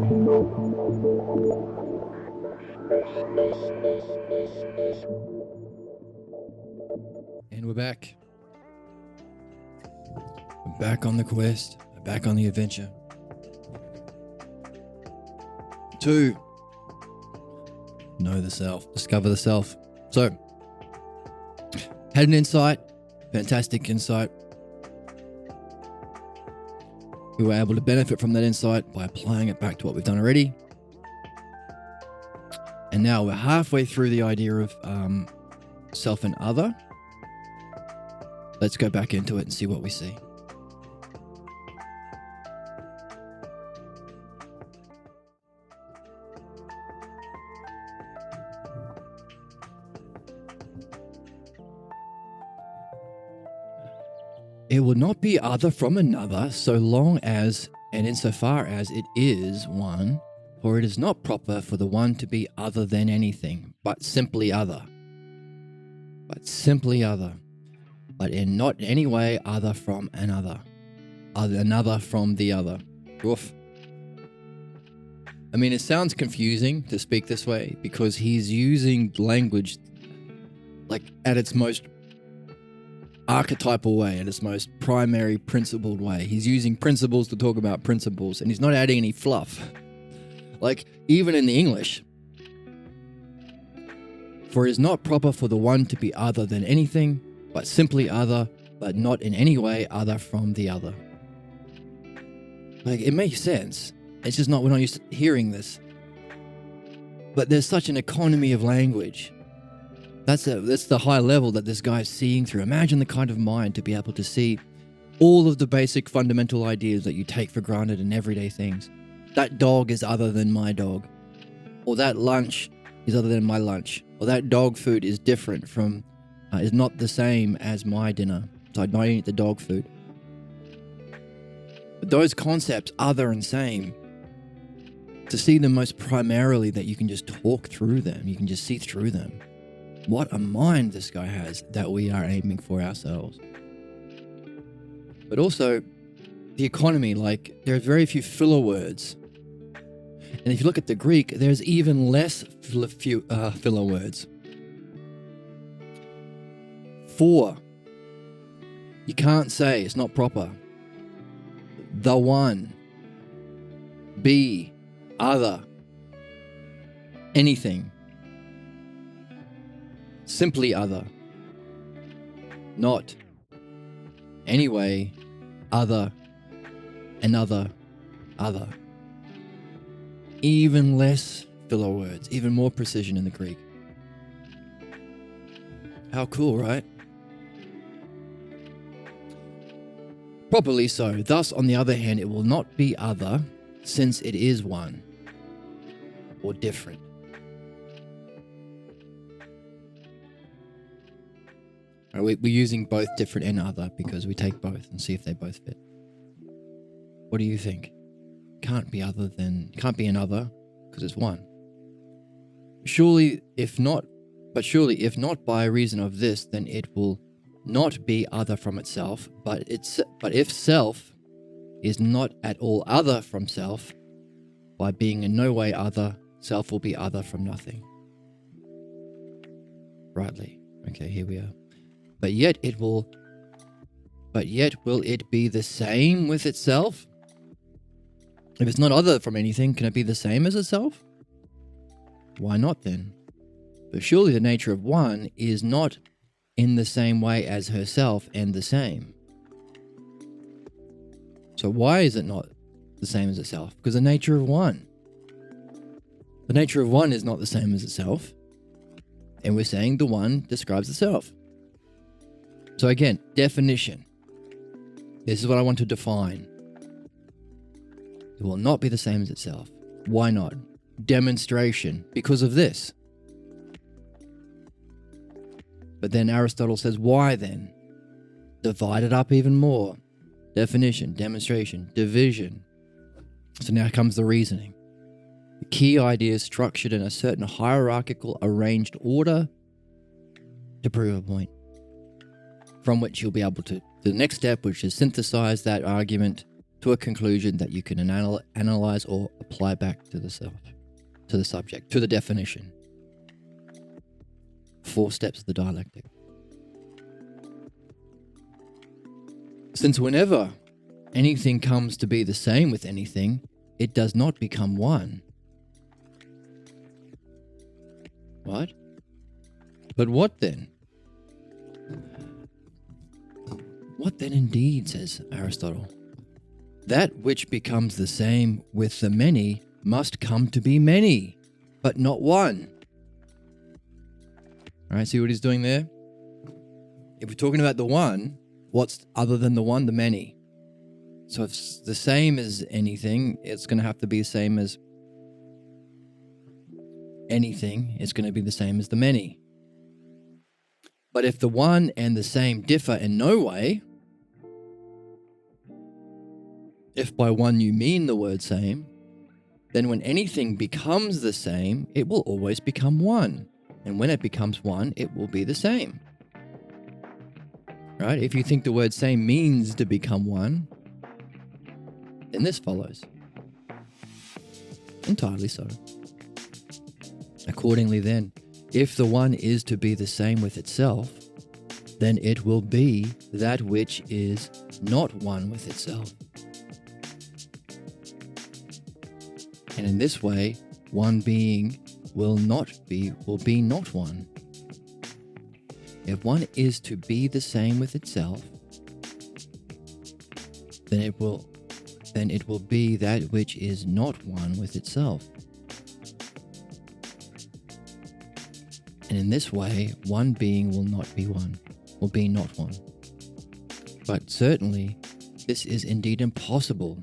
And we're back. We're back on the quest. We're back on the adventure. 2. Know the self. Discover the self. So, had an insight. Fantastic insight. We were able to benefit from that insight by applying it back to what we've done already. And now we're halfway through the idea of self and other. Let's go back into it and see what we see. It will not be other from another so long as and insofar as it is one, for it is not proper for the one to be other than anything, but simply other. But simply other. But in not any way other from another. Another from the other. Oof. I mean, it sounds confusing to speak this way because he's using language like at its most archetypal way, at its most primary principled way. He's using principles to talk about principles, and he's not adding any fluff. Like, even in the English, for it is not proper for the one to be other than anything, but simply other, but not in any way other from the other. Like, it makes sense. It's just not, we're not used to hearing this. But there's such an economy of language. That's the high level that this guy's seeing through. Imagine the kind of mind to be able to see all of the basic fundamental ideas that you take for granted in everyday things. That dog is other than my dog. Or that lunch is other than my lunch. Or that dog food is different from, is not the same as my dinner. So I don't eat the dog food. But those concepts, other and same, to see them most primarily that you can just talk through them. You can just see through them. What a mind this guy has that we are aiming for ourselves. But also, the economy, like, there's very few filler words. And if you look at the Greek, there's even less filler words. For, you can't say, it's not proper. The one, be, other, anything. Simply other. Not. Anyway, other, another, other. Even less filler words, even more precision in the Greek. How cool, right? Properly so. Thus, on the other hand, it will not be other, since it is one, or different. We're using both different and other because we take both and see if they both fit. What do you think? Can't be another because it's one. Surely if not by reason of this, then it will not be other from itself, but if self is not at all other from self, by being in no way other, self will be other from nothing. Rightly. Okay, here we are. But yet will it be the same with itself? If it's not other from anything, can it be the same as itself? Why not then? But surely the nature of one is not in the same way as herself and the same. So why is it not the same as itself? Because the nature of one is not the same as itself. And we're saying the one describes the self. So again, definition. This is what I want to define. It will not be the same as itself. Why not? Demonstration. Because of this. But then Aristotle says, why then? Divide it up even more. Definition, demonstration, division. So now comes the reasoning. The key idea is structured in a certain hierarchical arranged order to prove a point. From which you'll be able to, the next step, which is synthesize that argument to a conclusion that you can analyze or apply back to the self, to the subject, to the definition. 4 steps of the dialectic. Since whenever anything comes to be the same with anything, it does not become one. What? But what then? What then indeed, says Aristotle? That which becomes the same with the many must come to be many, but not one. All right, see what he's doing there? If we're talking about the one, what's other than the one? The many. So if it's the same as anything, it's going to have to be the same as anything. It's going to be the same as the many. But if the one and the same differ in no way, if by one you mean the word same, then when anything becomes the same, it will always become one. And when it becomes one, it will be the same. Right? If you think the word same means to become one, then this follows. Entirely so. Accordingly then, if the one is to be the same with itself, then it will be that which is not one with itself. And in this way, one being will be not one. If one is to be the same with itself, then it will be that which is not one with itself. And in this way, one being will not be not one. But certainly, this is indeed impossible.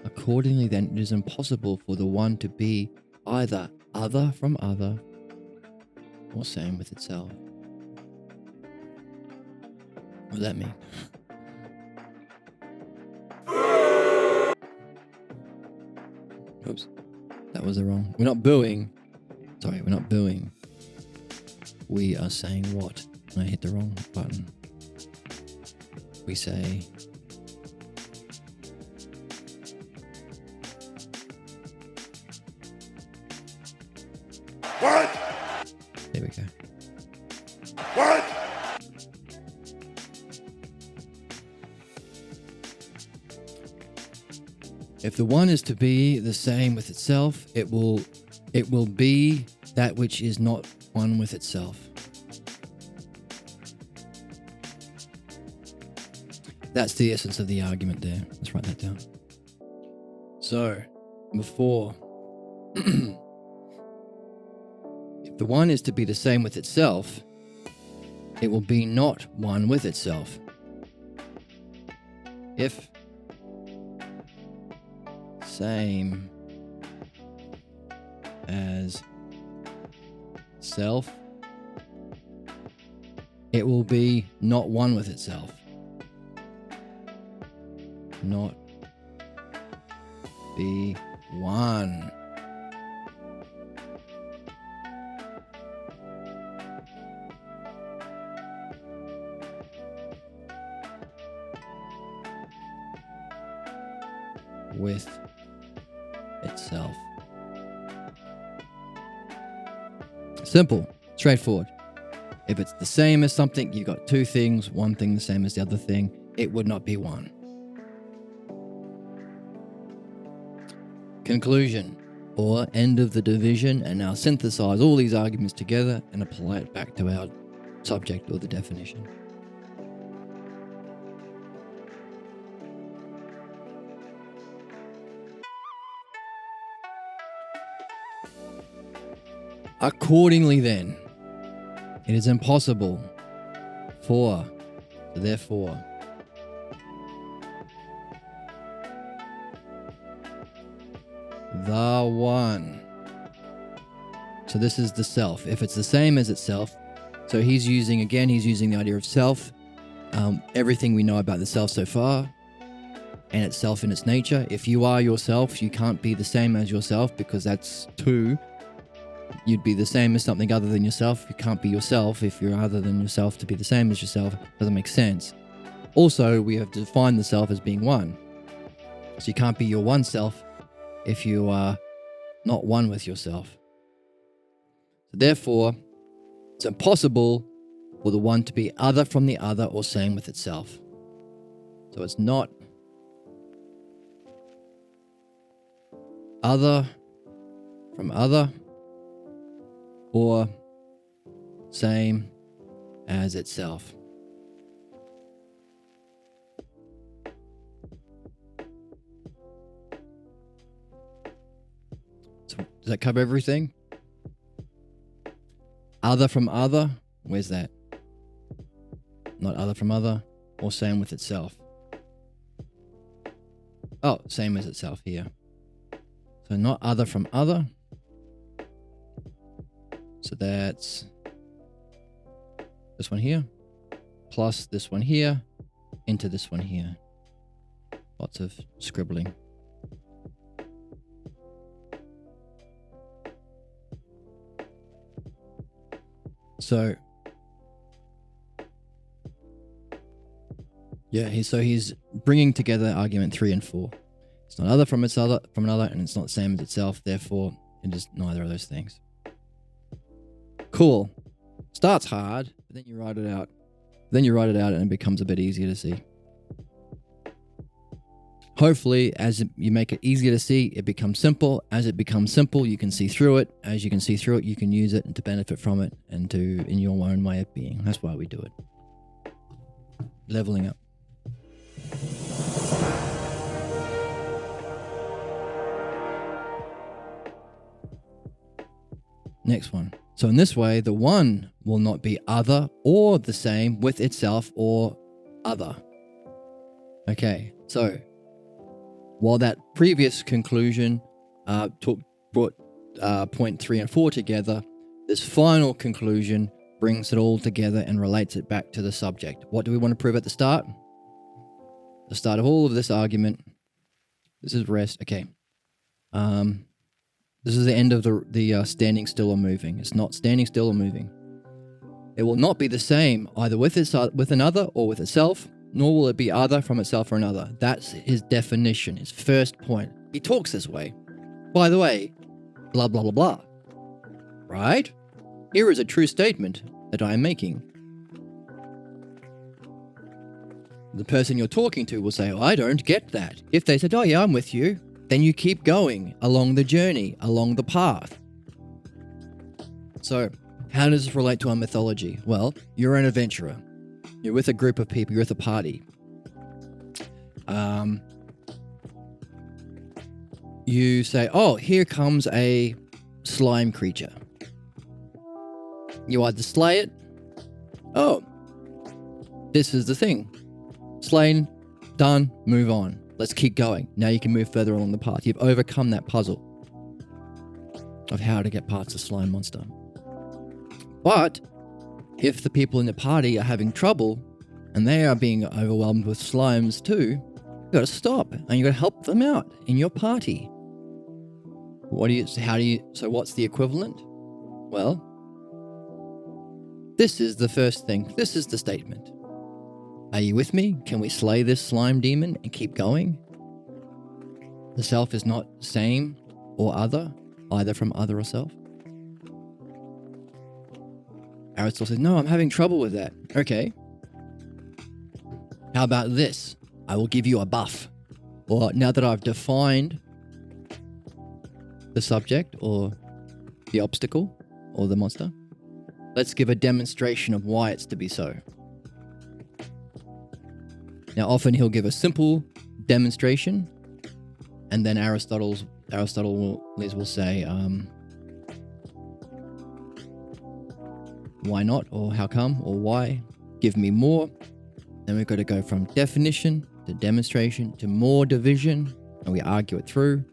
Accordingly, then, it is impossible for the one to be either other from other or same with itself. What does that mean? Oops, that was the wrong. We're not booing. Sorry, we're not booing. We are saying what? I hit the wrong button. We say what? There we go. What? If the one is to be the same with itself, it will be that which is not one with itself. That's the essence of the argument there. Let's write that down. So, before, if the one is to be the same with itself, it will be not one with itself. If same as self, it will be not one with itself. Not be one. With itself. Simple, straightforward. If it's the same as something, you got two things, one thing the same as the other thing, it would not be one. Conclusion, or end of the division, and now synthesize all these arguments together and apply it back to our subject or the definition. Accordingly then, it is impossible for, therefore, the one. So this is the self. If it's the same as itself, so he's using the idea of self, everything we know about the self so far, and itself in its nature. If you are yourself, you can't be the same as yourself because that's two. You'd be the same as something other than yourself. You can't be yourself if you're other than yourself to be the same as yourself. Doesn't make sense. Also, we have defined the self as being one. So you can't be your one self if you are not one with yourself. Therefore, it's impossible for the one to be other from the other or same with itself. So it's not other from other or same as itself. So does that cover everything? Other from other, where's that? Not other from other or same with itself. Oh, same as itself here. So not other from other. So that's this one here, plus this one here, into this one here. Lots of scribbling. So, yeah, he's bringing together argument 3 and 4. It's not other from another, and it's not the same as itself. Therefore, it is neither of those things. Cool. Starts hard, but then you write it out. And it becomes a bit easier to see. Hopefully, as you make it easier to see, it becomes simple. As it becomes simple, you can see through it. As you can see through it, you can use it and to benefit from it and to in your own way of being. That's why we do it. Leveling up. Next one. So in this way, the one will not be other or the same with itself or other. Okay, so while that previous conclusion brought point 3 and 4 together, this final conclusion brings it all together and relates it back to the subject. What do we want to prove at the start? The start of all of this argument. This is rest. Okay. This is the end of the standing still or moving. It's not standing still or moving. It will not be the same either with another or with itself, nor will it be other from itself or another. That's his definition, his first point. He talks this way. By the way, blah, blah, blah, blah. Right? Here is a true statement that I am making. The person you're talking to will say, oh, I don't get that. If they said, oh yeah, I'm with you, then you keep going along the journey, along the path. So, how does this relate to our mythology? Well, you're an adventurer. You're with a group of people. You're with a party. You say, oh, here comes a slime creature. You either slay it. Oh, this is the thing. Slain, done, move on. Let's keep going. Now you can move further along the path. You've overcome that puzzle of how to get past the slime monster. But if the people in the party are having trouble and they are being overwhelmed with slimes too, you got to stop and you got to help them out in your party. So what's the equivalent? Well, this is the first thing. This is the statement. Are you with me? Can we slay this slime demon and keep going? The self is not same or other, either from other or self. Aristotle says, no, I'm having trouble with that. Okay. How about this? I will give you a buff. Or now that I've defined the subject or the obstacle or the monster, let's give a demonstration of why it's to be so. Now, often he'll give a simple demonstration, and then Aristotle will say, why not, or how come, or why? Give me more. Then we've got to go from definition to demonstration to more division, and we argue it through.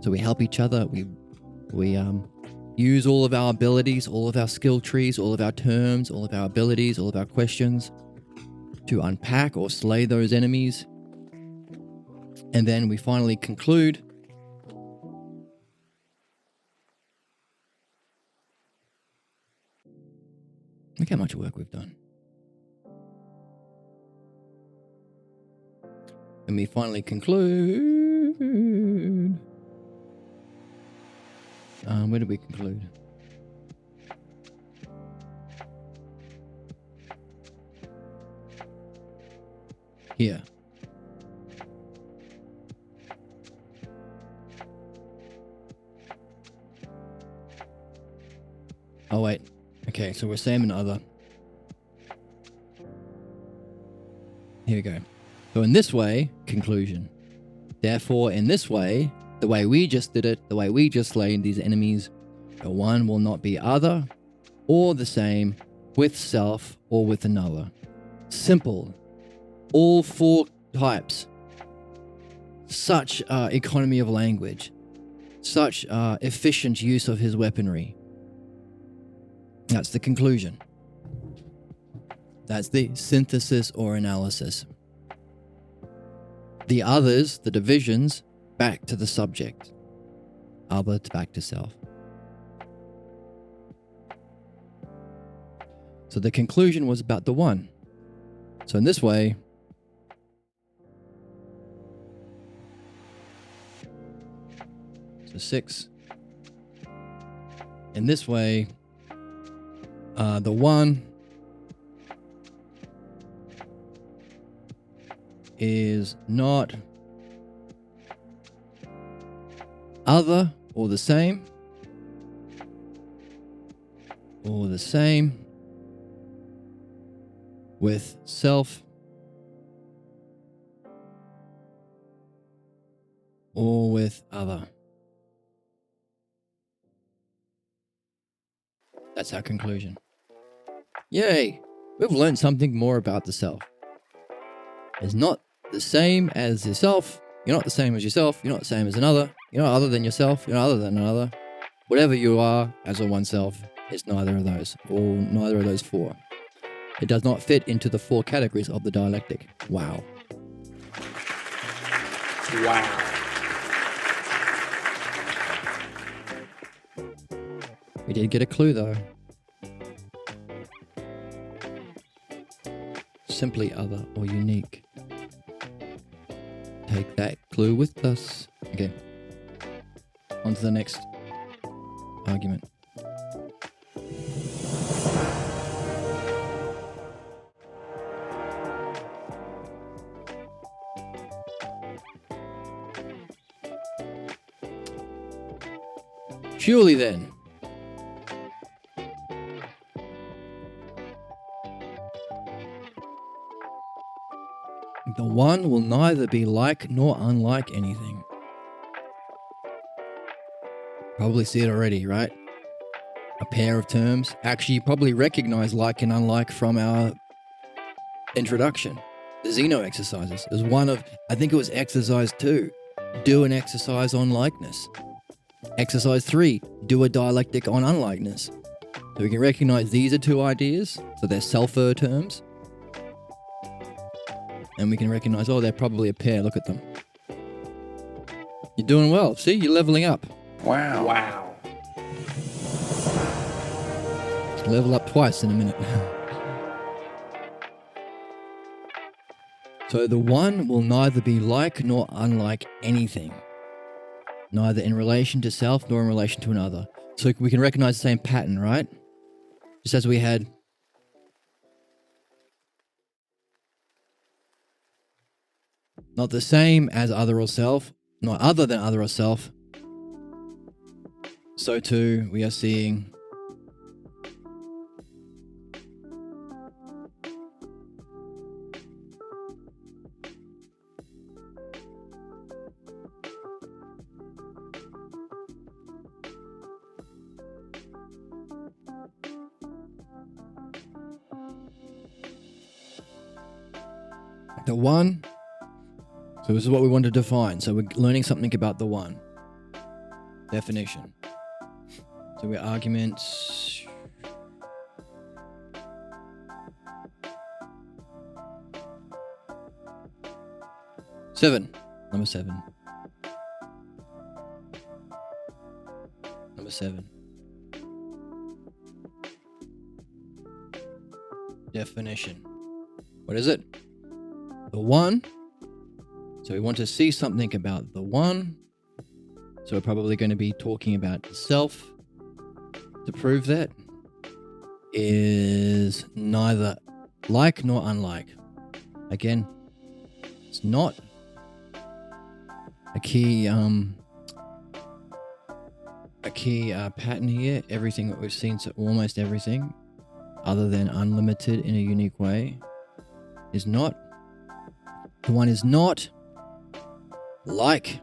So we help each other. We use all of our abilities, all of our skill trees, all of our terms, all of our abilities, all of our questions to unpack or slay those enemies. And then we finally conclude. Look how much work we've done. And we finally conclude Where did we conclude? Here. Oh, wait. Okay, so we're same and other. Here we go. So in this way, conclusion. Therefore, in this way, the way we just did it, the way we just slayed these enemies, the one will not be other or the same with self or with another. Simple. All four types. Such economy of language. Such efficient use of his weaponry. That's the conclusion. That's the synthesis or analysis. The others, the divisions, back to the subject. Other to back to self. So the conclusion was about the one. So in this way, so 6. In this way, the one is not other or the same with self or with other. That's our conclusion. Yay! We've learned something more about the self. It's not the same as yourself. You're not the same as yourself. You're not the same as another. You're not other than yourself. You're not other than another. Whatever you are as a oneself, it's neither of those, or neither of those four. It does not fit into the 4 categories of the dialectic. Wow. Wow. We did get a clue though. Simply other or unique. Take that clue with us. Okay. On to the next argument. Surely then, the one will neither be like nor unlike anything. Probably see it already, right? A pair of terms. Actually, you probably recognize like and unlike from our introduction. The Zeno exercises. There's one of, I think it was exercise 2. Do an exercise on likeness. Exercise 3. Do a dialectic on unlikeness. So we can recognize these are 2 ideas. So they're self-er terms. And we can recognize, oh, they're probably a pair. Look at them. You're doing well. See, you're leveling up. Wow. Wow. Level up twice in a minute. So the one will neither be like nor unlike anything. Neither in relation to self nor in relation to another. So we can recognize the same pattern, right? Just as we had not the same as other or self, not other than other or self. So too, we are seeing the one. So this is what we want to define. So we're learning something about the one. Definition. So we're arguments. Number 7. Definition. What is it? The one. So we want to see something about the one. So we're probably going to be talking about the self. To prove that is neither like nor unlike. Again, it's not a key pattern here. Everything that we've seen, so almost everything other than unlimited in a unique way is not. The one is not like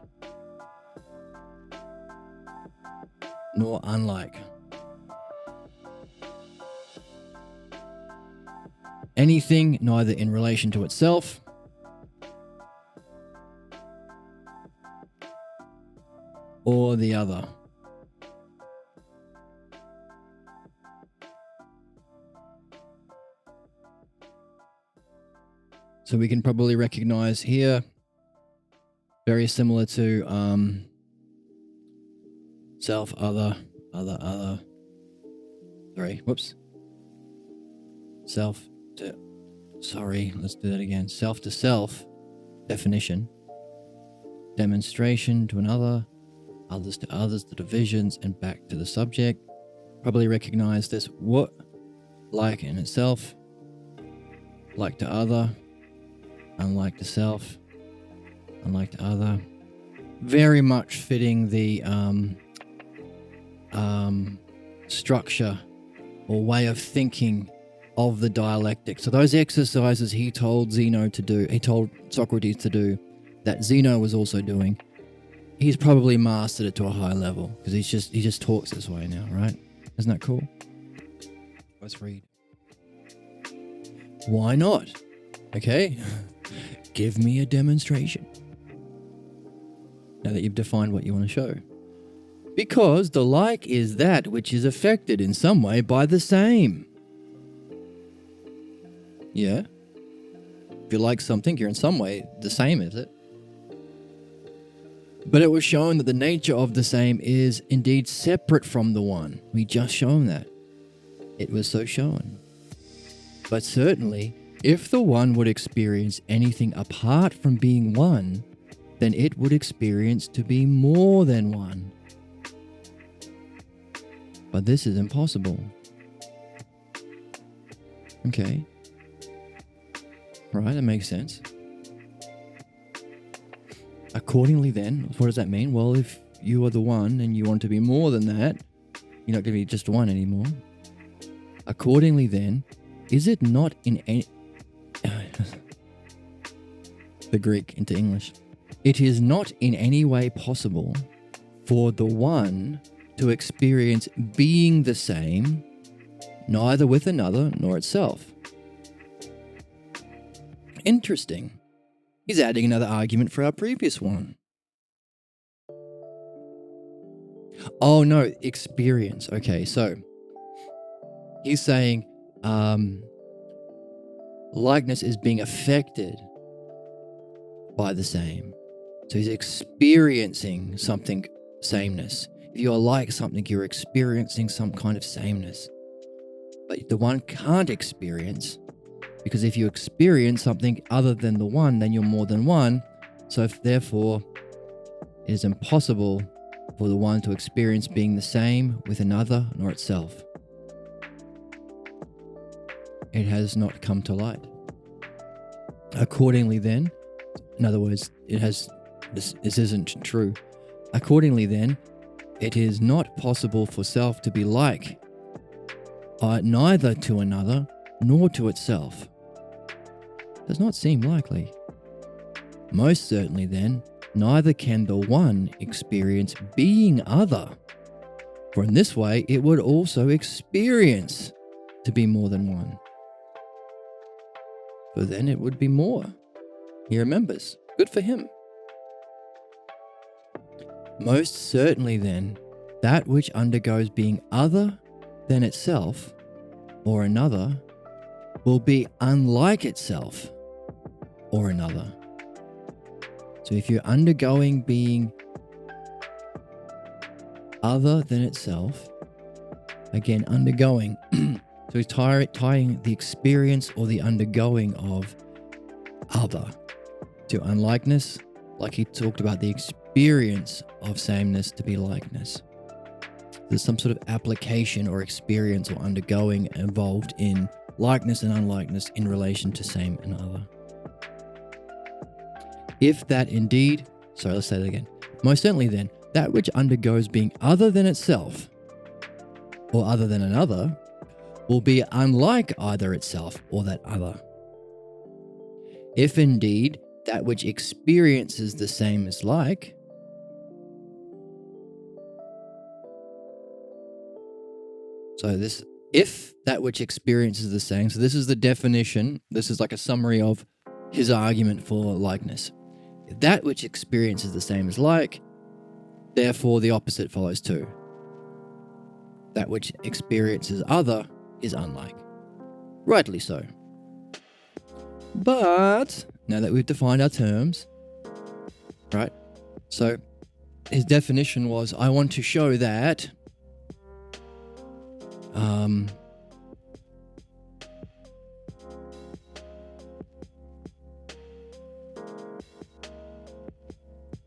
nor unlike. Anything neither in relation to itself or the other. So we can probably recognize here, very similar to self, other. Let's do that again. Self to self, definition, demonstration to another, others to others, the divisions, and back to the subject. Probably recognize this what, like in itself, like to other, unlike to self, unlike to other. Very much fitting the structure or way of thinking of the dialectic. So those exercises he told Socrates to do, that Zeno was also doing, he's probably mastered it to a high level because he just talks this way now, right? Isn't that cool? Let's read. Why not? Okay, give me a demonstration. Now that you've defined what you want to show. Because the like is that which is affected in some way by the same. Yeah. If you like something, you're in some way the same, is it? But it was shown that the nature of the same is indeed separate from the one. We just shown that. It was so shown. But certainly, if the one would experience anything apart from being one, then it would experience to be more than one. But this is impossible. Okay. Right, that makes sense. Accordingly then, what does that mean? Well, if you are the one and you want to be more than that, you're not going to be just one anymore. Accordingly then, is it not in any... the Greek into English. It is not in any way possible for the one to experience being the same, neither with another nor itself. Interesting. He's adding another argument for our previous one. Oh no, experience. Okay, so he's saying likeness is being affected by the same. So he's experiencing something sameness. If you're like something, you're experiencing some kind of sameness. But the one can't experience, because if you experience something other than the one, then you're more than one. So therefore, it is impossible for the one to experience being the same with another nor itself. It has not come to light. Accordingly then, in other words, this isn't true. Accordingly then, it is not possible for self to be like neither to another nor to itself. Does not seem likely. Most certainly then, neither can the one experience being other, for in this way it would also experience to be more than one. For then it would be more. He remembers. Good for him. Most certainly then, that which undergoes being other than itself, or another, will be unlike itself, or another. So if you're undergoing being other than itself, again, undergoing, so he's tying the experience or the undergoing of other to unlikeness Like he talked about the experience of sameness to be likeness. There's some sort of application or experience or undergoing involved in likeness and unlikeness in relation to same and other. If that indeed, sorry, let's say that again. Most certainly then, that which undergoes being other than itself or other than another will be unlike either itself or that other. If indeed that which experiences the same is like, so this, if that which experiences the same, so this is the definition, this is like a summary of his argument for likeness. If that which experiences the same is like, therefore the opposite follows too. That which experiences other is unlike. Rightly so. But now that we've defined our terms, right? So his definition was, I want to show that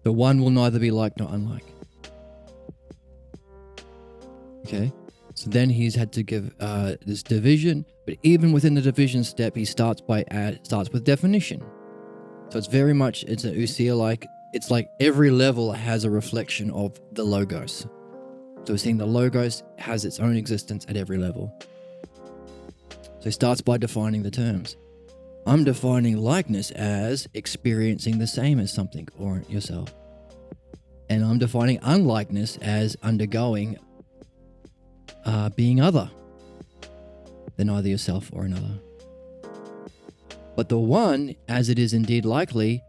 the one will neither be like nor unlike. Okay, so then he's had to give this division, but even within the division step, he starts with definition. So it's very much, it's an usia like, it's like every level has a reflection of the logos. So we're seeing the logos has its own existence at every level. So he starts by defining the terms. I'm defining likeness as experiencing the same as something or yourself. And I'm defining unlikeness as undergoing being other than either yourself or another. But the one, as it is indeed likely,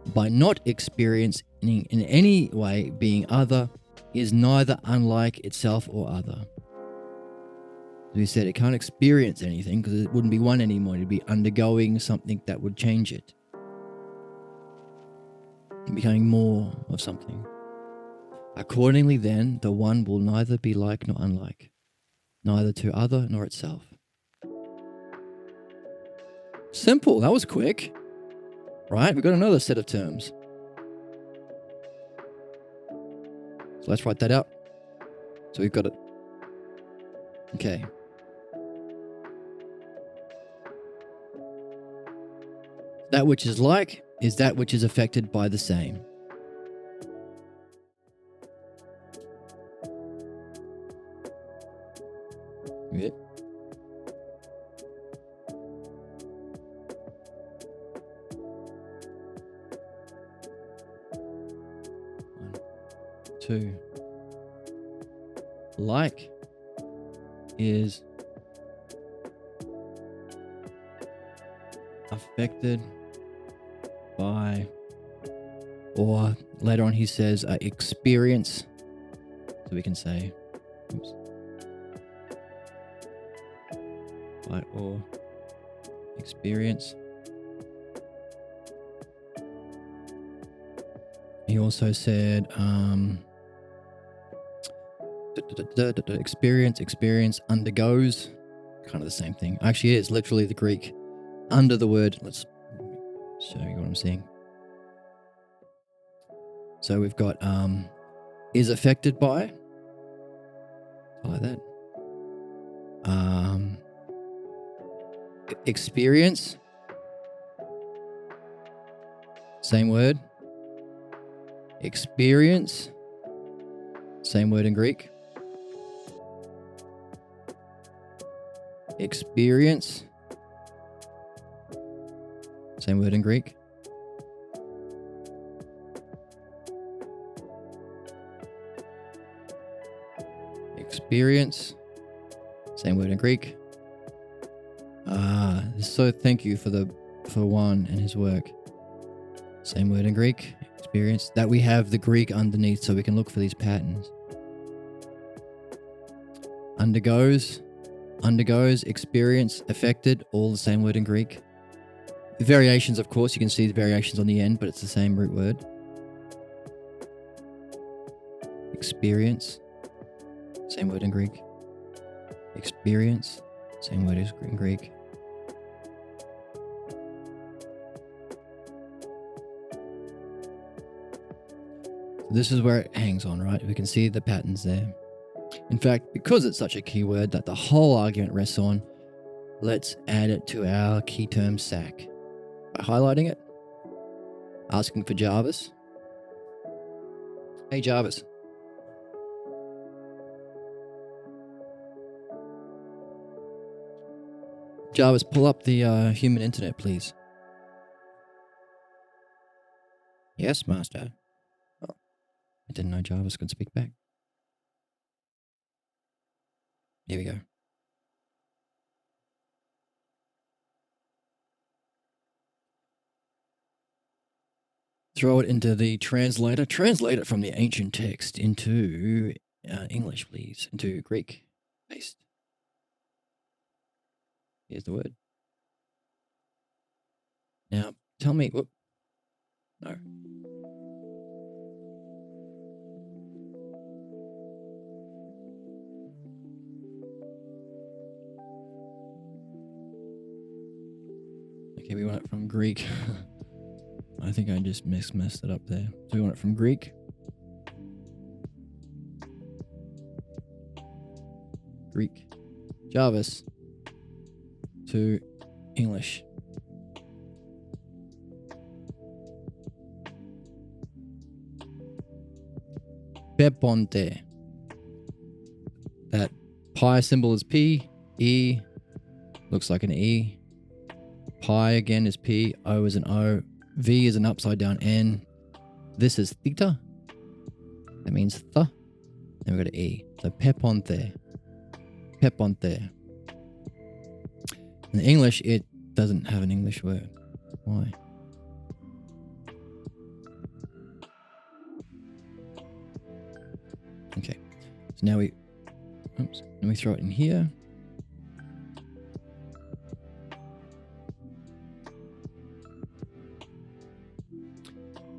by not experiencing in any way being other, is neither unlike itself or other. As we said, it can't experience anything because it wouldn't be one anymore. It'd be undergoing something that would change it. Becoming more of something. Accordingly then, the one will neither be like nor unlike, neither to other nor itself. Simple, that was quick. Right, we've got another set of terms. So let's write that out. So we've got it. Okay. That which is like is that which is affected by the same. Yeah. One, two. Like is affected by, or later on he says experience. So we can say, oops, by or experience. He also said experience undergoes, kind of the same thing. Actually, it's literally the Greek under the word. Let's show you what I'm seeing. So we've got is affected by, like that. Experience, same word. Experience, same word in Greek. Experience, same word in Greek. Experience, same word in Greek. So thank you for Juan and his work. Same word in Greek. Experience. That we have the Greek underneath so we can look for these patterns. Undergoes, experience, affected, all the same word in Greek. The variations, of course, you can see the variations on the end, but it's the same root word. Experience, same word in Greek. Experience, same word in Greek. This is where it hangs on, right? We can see the patterns there. In fact, because it's such a keyword that the whole argument rests on, let's add it to our key term stack by highlighting it, asking for Jarvis. Hey, Jarvis. Jarvis, pull up the human internet, please. Yes, master. Oh, I didn't know Jarvis could speak back. Here we go. Throw it into the translator. Translate it from the ancient text into English, please. Into Greek. Paste. Here's the word. Now, tell me... Whoop. No. Okay, we want it from Greek. I think I just messed it up there. So we want it from Greek. Greek. Jarvis. To English. Peponte. That pi symbol is P. E looks like an E. Pi again is P. O is an O. V is an upside down N. This is theta. That means th. Then we've got an E. So peponte. Peponte. In English, it doesn't have an English word. Why? Okay. So now we throw it in here.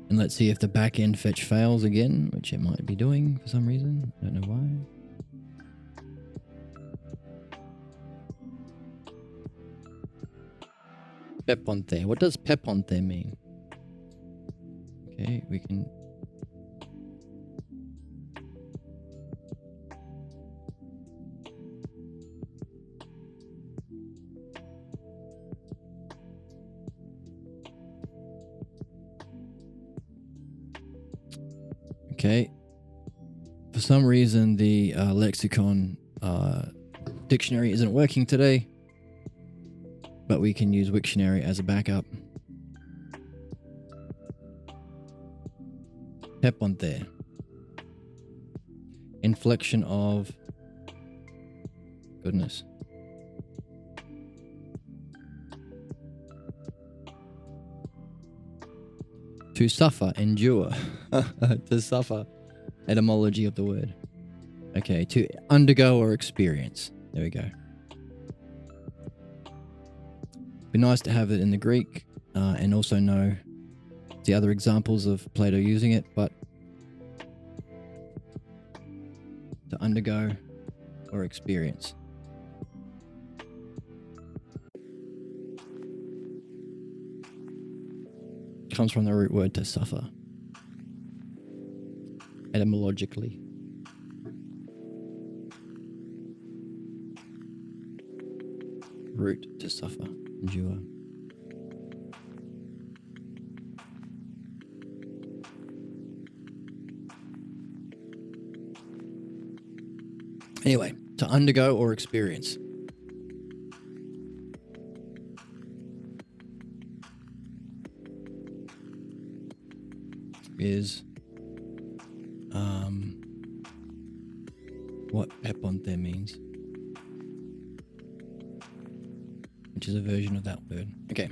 And let's see if the back end fetch fails again, which it might be doing for some reason. Don't know why. Peponte. What does peponte mean? Okay, we can... Okay. For some reason, the lexicon dictionary isn't working today, but we can use Wiktionary as a backup. Peponte. Inflection of... Goodness. To suffer, endure. To suffer. Etymology of the word. Okay, to undergo or experience. There we go. Be nice to have it in the Greek and also know the other examples of Plato using it, but to undergo or experience. Comes from the root word to suffer. Etymologically. Root to suffer. Endure. Anyway, to undergo or experience. Is what peponte means, which is a version of that word. Okay,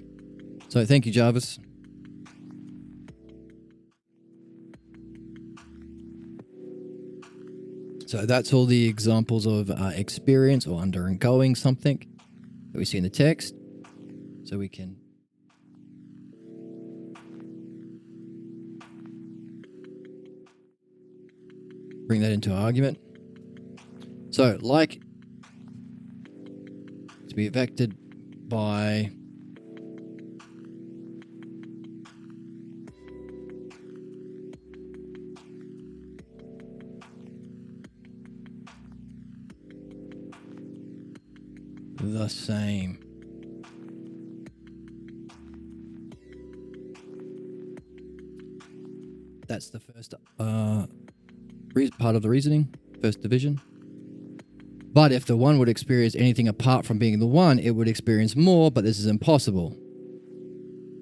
so thank you, Jarvis. So that's all the examples of experience or undergoing something that we see in the text. So we can bring that into our argument. So, like to be vectored by the same. That's the first part of the reasoning, first division. But if the one would experience anything apart from being the one, it would experience more, but this is impossible.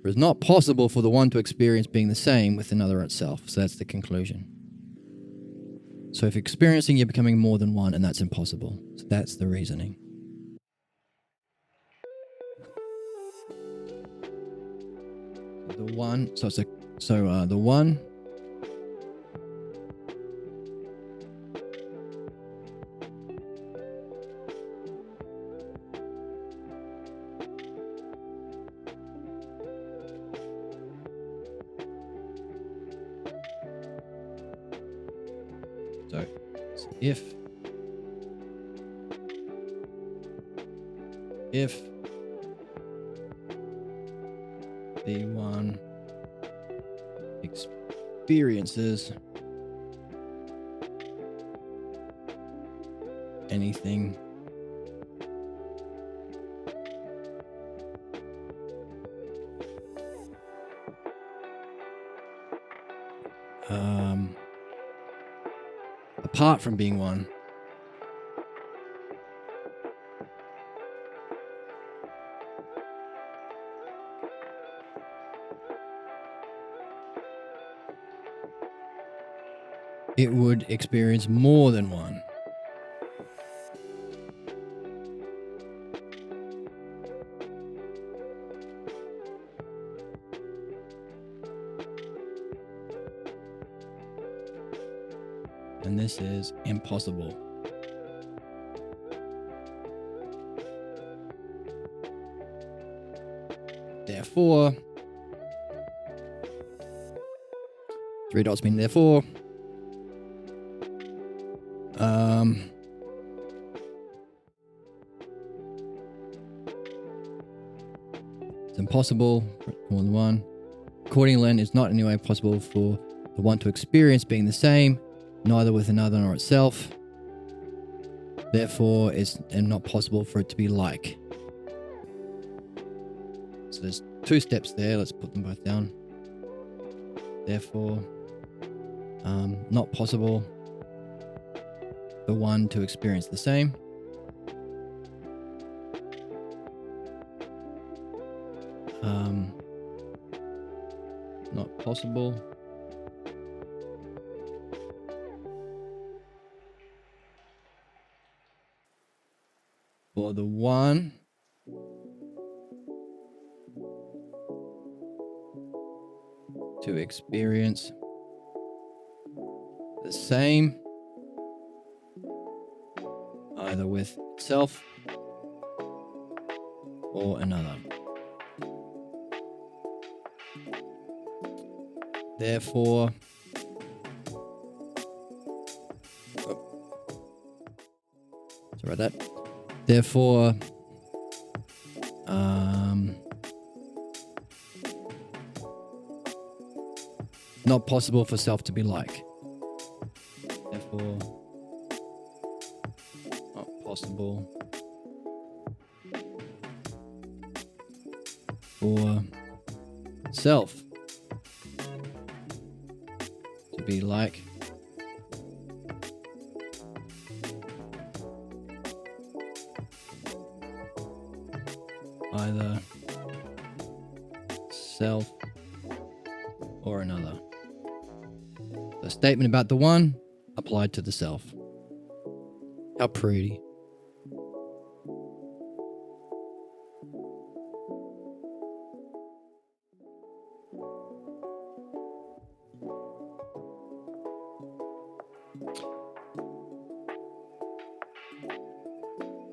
It is not possible for the one to experience being the same with another itself. So that's the conclusion. So if you're experiencing, you're becoming more than one, and that's impossible. So that's the reasoning. The one, the one So if the one experiences anything apart from being one, it would experience more than one. And this is impossible. Therefore, three dots mean therefore. It's impossible for more than one. Accordingly, it's not in any way possible for the one to experience being the same, neither with another nor itself. Therefore, it's not possible for it to be like. So there's two steps there. Let's put them both down. Therefore, not possible for one to experience the same. Not possible for the one to experience the same either with itself or another. Therefore, sorry about that. Therefore, not possible for self to be like. Therefore, not possible for self to be like either self or another. The statement about the one applied to the self. How pretty.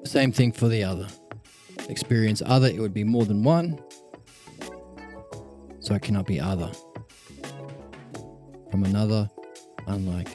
Same thing for the other. Experience other, it would be more than one. So it cannot be other. From another, unlike.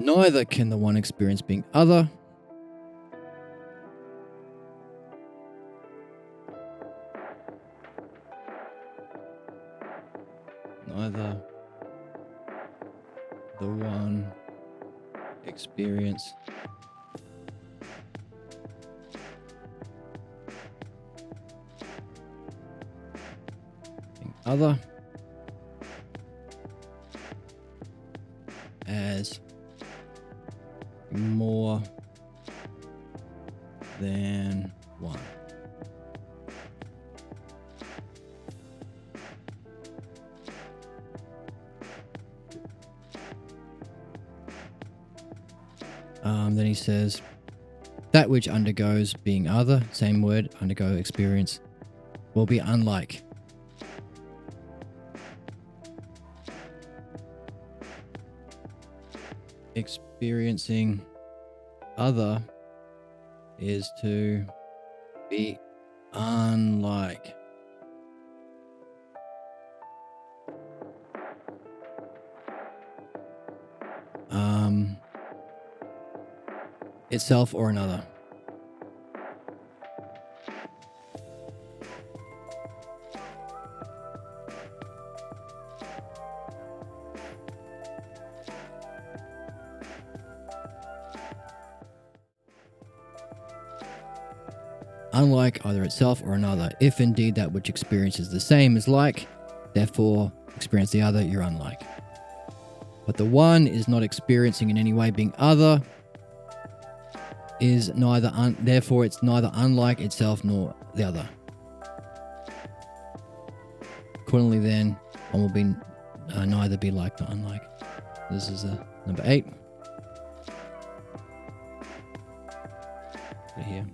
Neither can the one experience being other. Neither the one experience being other as more than one. Then he says, that which undergoes being other, same word, undergo, experience, will be unlike. Experiencing other is to be unlike. Itself or another. Unlike either itself or another. If indeed that which experiences the same is like, therefore experience the other, you're unlike. But the one is not experiencing in any way being other, is neither therefore it's neither unlike itself nor the other. Accordingly then, one will be neither be like nor unlike. This is number 8. Right here.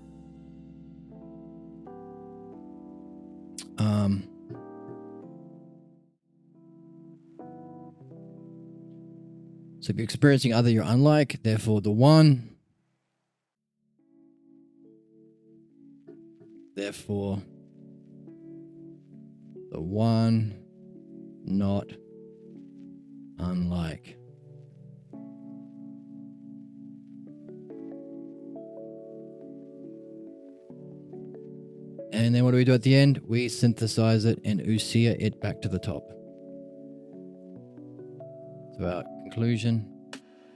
So if you're experiencing other, you're unlike, therefore the one. Therefore, the one, not unlike. And then what do we do at the end? We synthesize it and usia it back to the top. So our conclusion,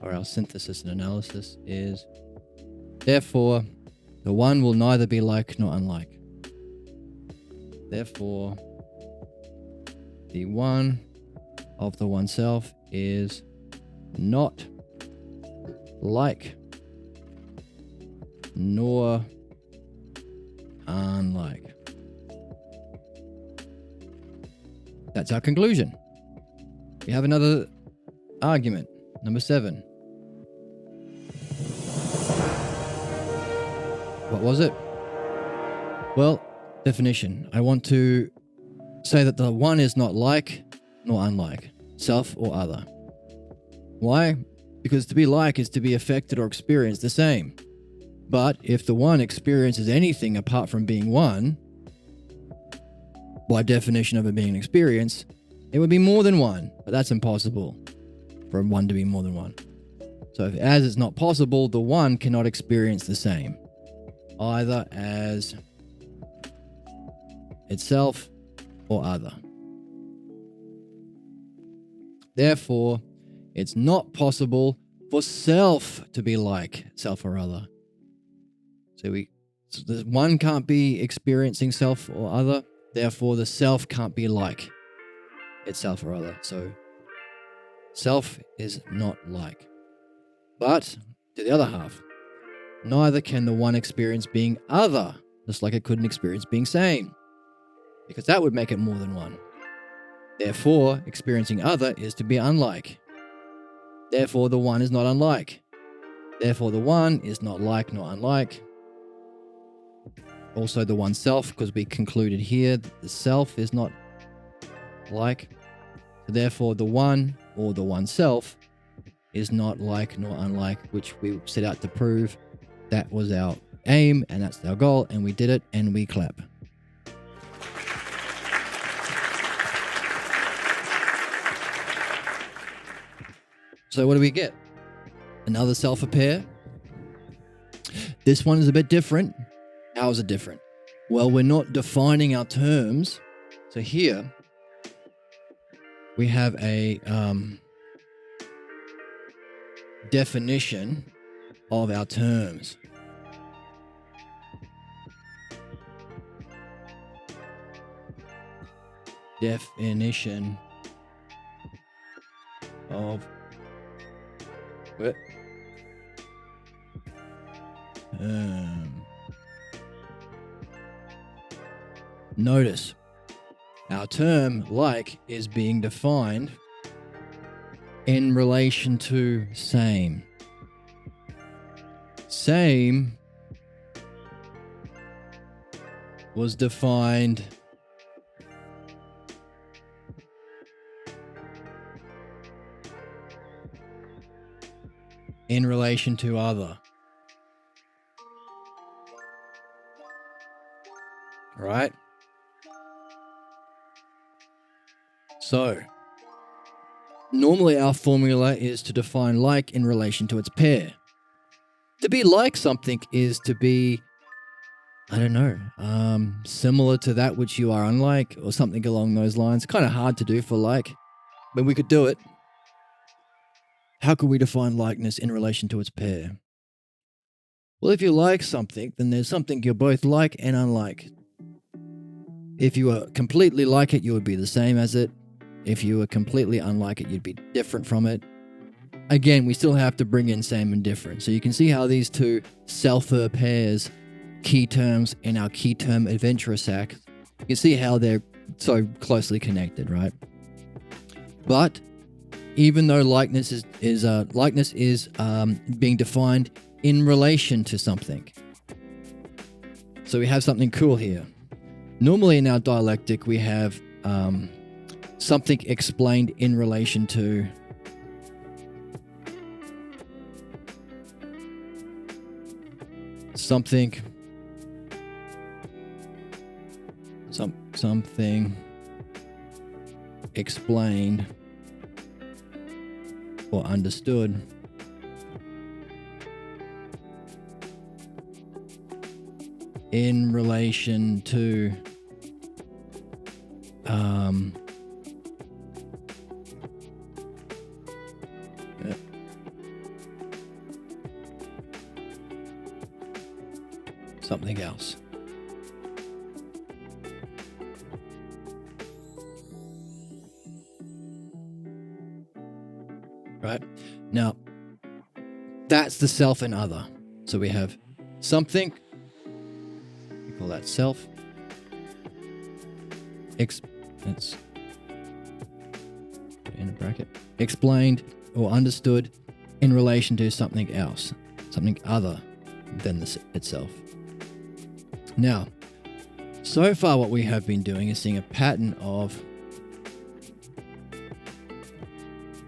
or our synthesis and analysis is, therefore, the one will neither be like nor unlike. Therefore, the one of the oneself is not like nor unlike. That's our conclusion. We have another argument, number 7. What was it? Well, definition. I want to say that the one is not like nor unlike, self or other. Why? Because to be like is to be affected or experienced the same. But if the one experiences anything apart from being one, by definition of it being an experience, it would be more than one. But that's impossible for one to be more than one. So as it's not possible, the one cannot experience the same, either as itself or other. Therefore, it's not possible for self to be like self or other. So the one can't be experiencing self or other, therefore the self can't be like itself or other. So self is not like. But to the other half, neither can the one experience being other, just like it couldn't experience being same, because that would make it more than one. Therefore, experiencing other is to be unlike. Therefore, the one is not unlike. Therefore, the one is not like nor unlike. Also, the one self, because we concluded here that the self is not like. So therefore, the one or the one self is not like nor unlike, which we set out to prove. That was our aim and that's our goal, and we did it, and we clap. So what do we get? Another self a pair. This one is a bit different. How is it different? Well, we're not defining our terms. So here we have a definition of our terms. Definition of what? Notice our term like is being defined in relation to same. Same was defined in relation to other. Right? So, normally our formula is to define like in relation to its pair. To be like something is to be, I don't know, similar to that which you are unlike, or something along those lines. Kind of hard to do for like, but we could do it. How could we define likeness in relation to its pair? Well, if you like something, then there's something you're both like and unlike. If you were completely like it, you would be the same as it. If you were completely unlike it, you'd be different from it. Again, we still have to bring in same and different. So you can see how these two self-er pairs, key terms in our key term adventurer sack, you can see how they're so closely connected, right? But even though likeness is being defined in relation to something. So we have something cool here. Normally in our dialectic, we have something explained in relation to something explained or understood in relation to something else. Right? Now, that's the self and other. So we have something, we call that self. Let's in a bracket. Explained or understood in relation to something else, something other than itself. Now, so far what we have been doing is seeing a pattern of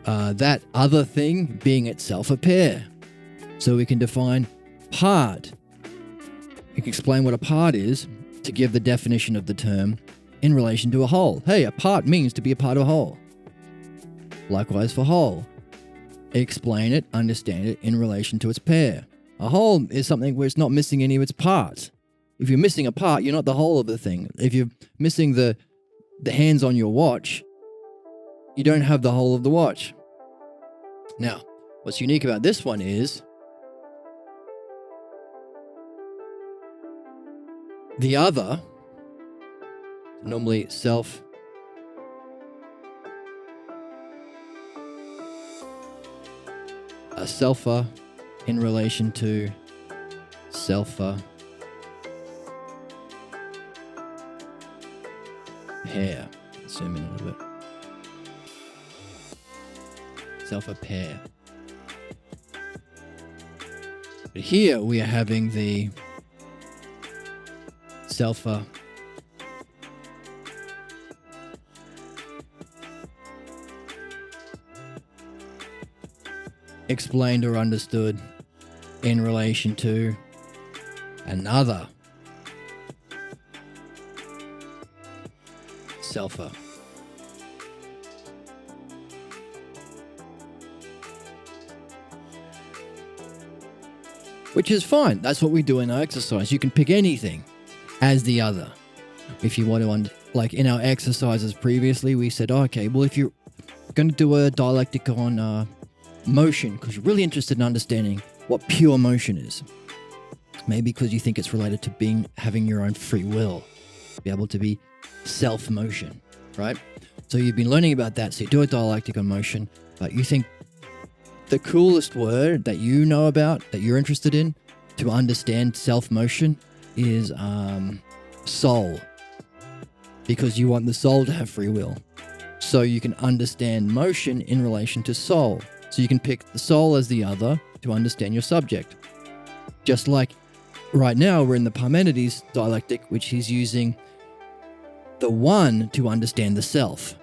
that other thing being itself a pair. So we can define part. We can explain what a part is to give the definition of the term in relation to a whole. Hey, a part means to be a part of a whole. Likewise for whole. Explain it, understand it in relation to its pair. A whole is something where it's not missing any of its parts. If you're missing a part, you're not the whole of the thing. If you're missing the hands on your watch, you don't have the whole of the watch. Now, what's unique about this one is the other, normally self, a selfer in relation to selfer pair. Zoom in a little bit. Selfer pair. But here we are having the selfer explained or understood in relation to another selfer. which is fine. That's what we do in our exercise. You can pick anything as the other. If you want to, like in our exercises previously, we said, okay, well, if you're going to do a dialectic on motion, because you're really interested in understanding what pure motion is, maybe because you think it's related to having your own free will, be able to be self-motion, right? So you've been learning about that, so you do a dialectic on motion, but you think the coolest word that you know about, that you're interested in, to understand self-motion is soul. Because you want the soul to have free will. So you can understand motion in relation to soul. So you can pick the soul as the other to understand your subject. Just like right now we're in the Parmenides dialectic, which he's using the one to understand the self.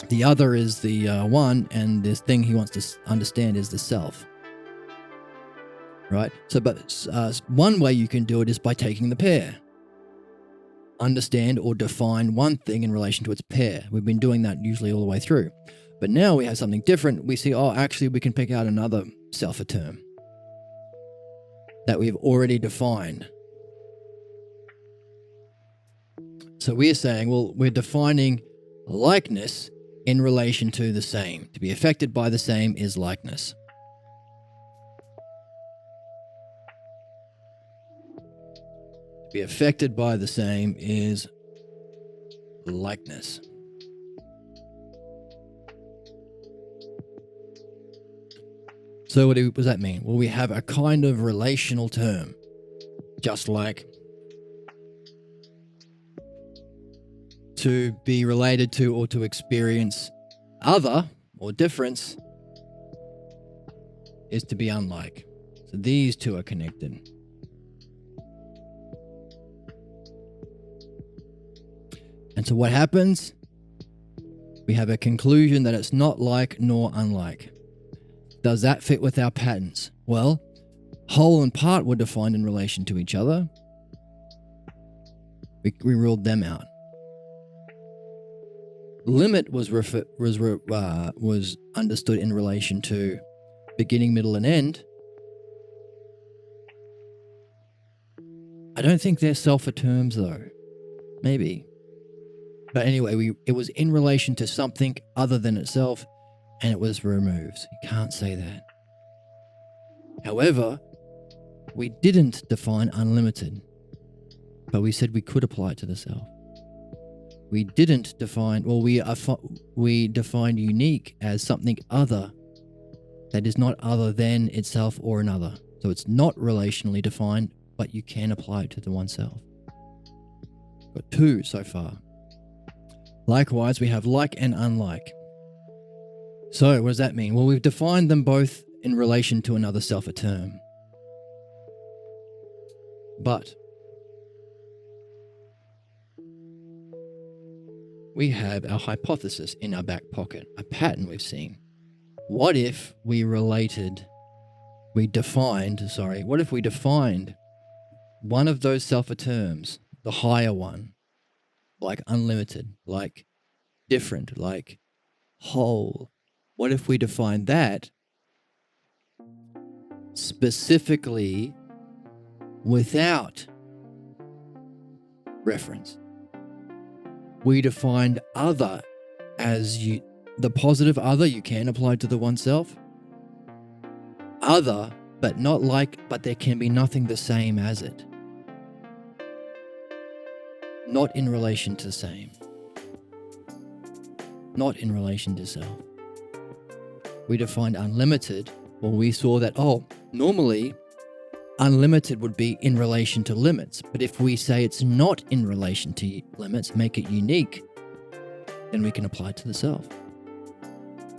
The other is the one, and this thing he wants to understand is the self. Right? So, but one way you can do it is by taking the pair. Understand or define one thing in relation to its pair. We've been doing that usually all the way through. But now we have something different. We see, actually we can pick out another self a term that we've already defined. So we're saying, well, we're defining likeness in relation to the same. To be affected by the same is likeness. To be affected by the same is likeness. So what does that mean? Well, we have a kind of relational term, just like to be related to or to experience other or difference is to be unlike. So these two are connected. And so what happens? We have a conclusion that it's not like nor unlike. Does that fit with our patterns? Well, whole and part were defined in relation to each other. We ruled them out. Limit was understood in relation to beginning, middle, and end. I don't think they're self terms though. Maybe. But anyway, it was in relation to something other than itself, and it was removed. You can't say that. However, we didn't define unlimited, but we said we could apply it to the self. We didn't define, we defined unique as something other that is not other than itself or another. So it's not relationally defined, but you can apply it to the oneself. Got two so far. Likewise, we have like and unlike. So what does that mean? Well, we've defined them both in relation to another self a term. But we have our hypothesis in our back pocket, a pattern we've seen. What if we defined one of those self a terms, the higher one, like unlimited, like different, like whole? What if we define that specifically without reference? We defined other as the positive other you can apply to the oneself. Other, but not like, but there can be nothing the same as it. Not in relation to same. Not in relation to self. We defined unlimited. Well, we saw that, normally unlimited would be in relation to limits. But if we say it's not in relation to limits, make it unique, then we can apply it to the self.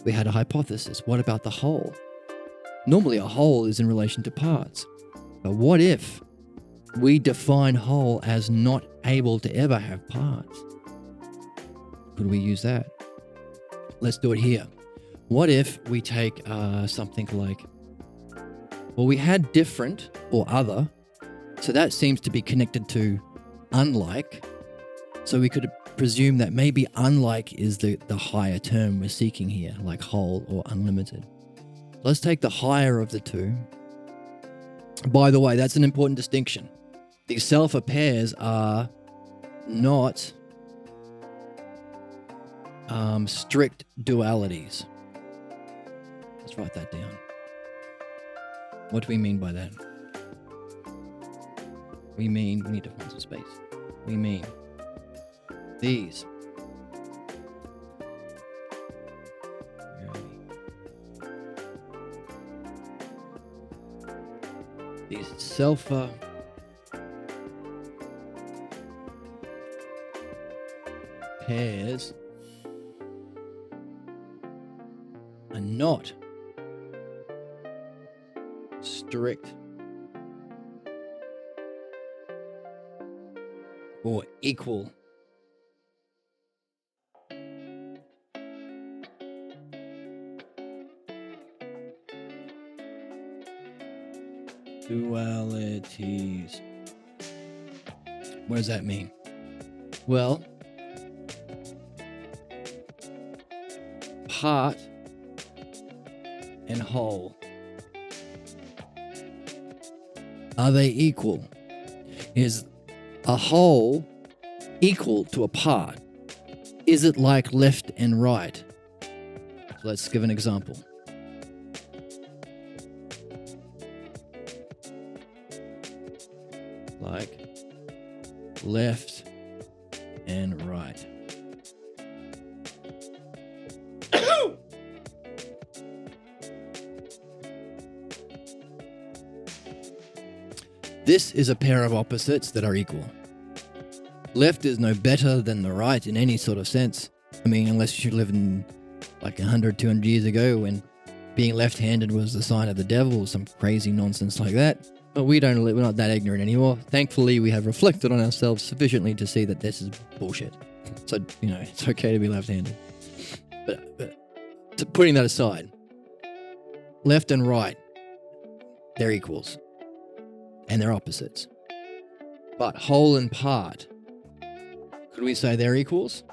We had a hypothesis. What about the whole? Normally a whole is in relation to parts. But what if we define whole as not able to ever have parts? Could we use that? Let's do it here. What if we take something like, we had different or other, so that seems to be connected to unlike. So we could presume that maybe unlike is the higher term we're seeking here, like whole or unlimited. Let's take the higher of the two By the way, that's an important distinction. These self pairs are not strict dualities. Let's write that down. What do we mean by that? We need to find some space. We mean these. These self pairs are not strict or equal dualities. What does that mean? Well, part and whole, are they equal? Is a whole equal to a part? Is it like left and right? So let's give an example. Like left and right. This is a pair of opposites that are equal. Left is no better than the right in any sort of sense. I mean, unless you live in like 100, 200 years ago when being left-handed was the sign of the devil or some crazy nonsense like that. But we're not that ignorant anymore. Thankfully, we have reflected on ourselves sufficiently to see that this is bullshit. So, it's okay to be left-handed. But putting that aside, left and right, they're equals. And they're opposites. But whole and part, could we say they're equals?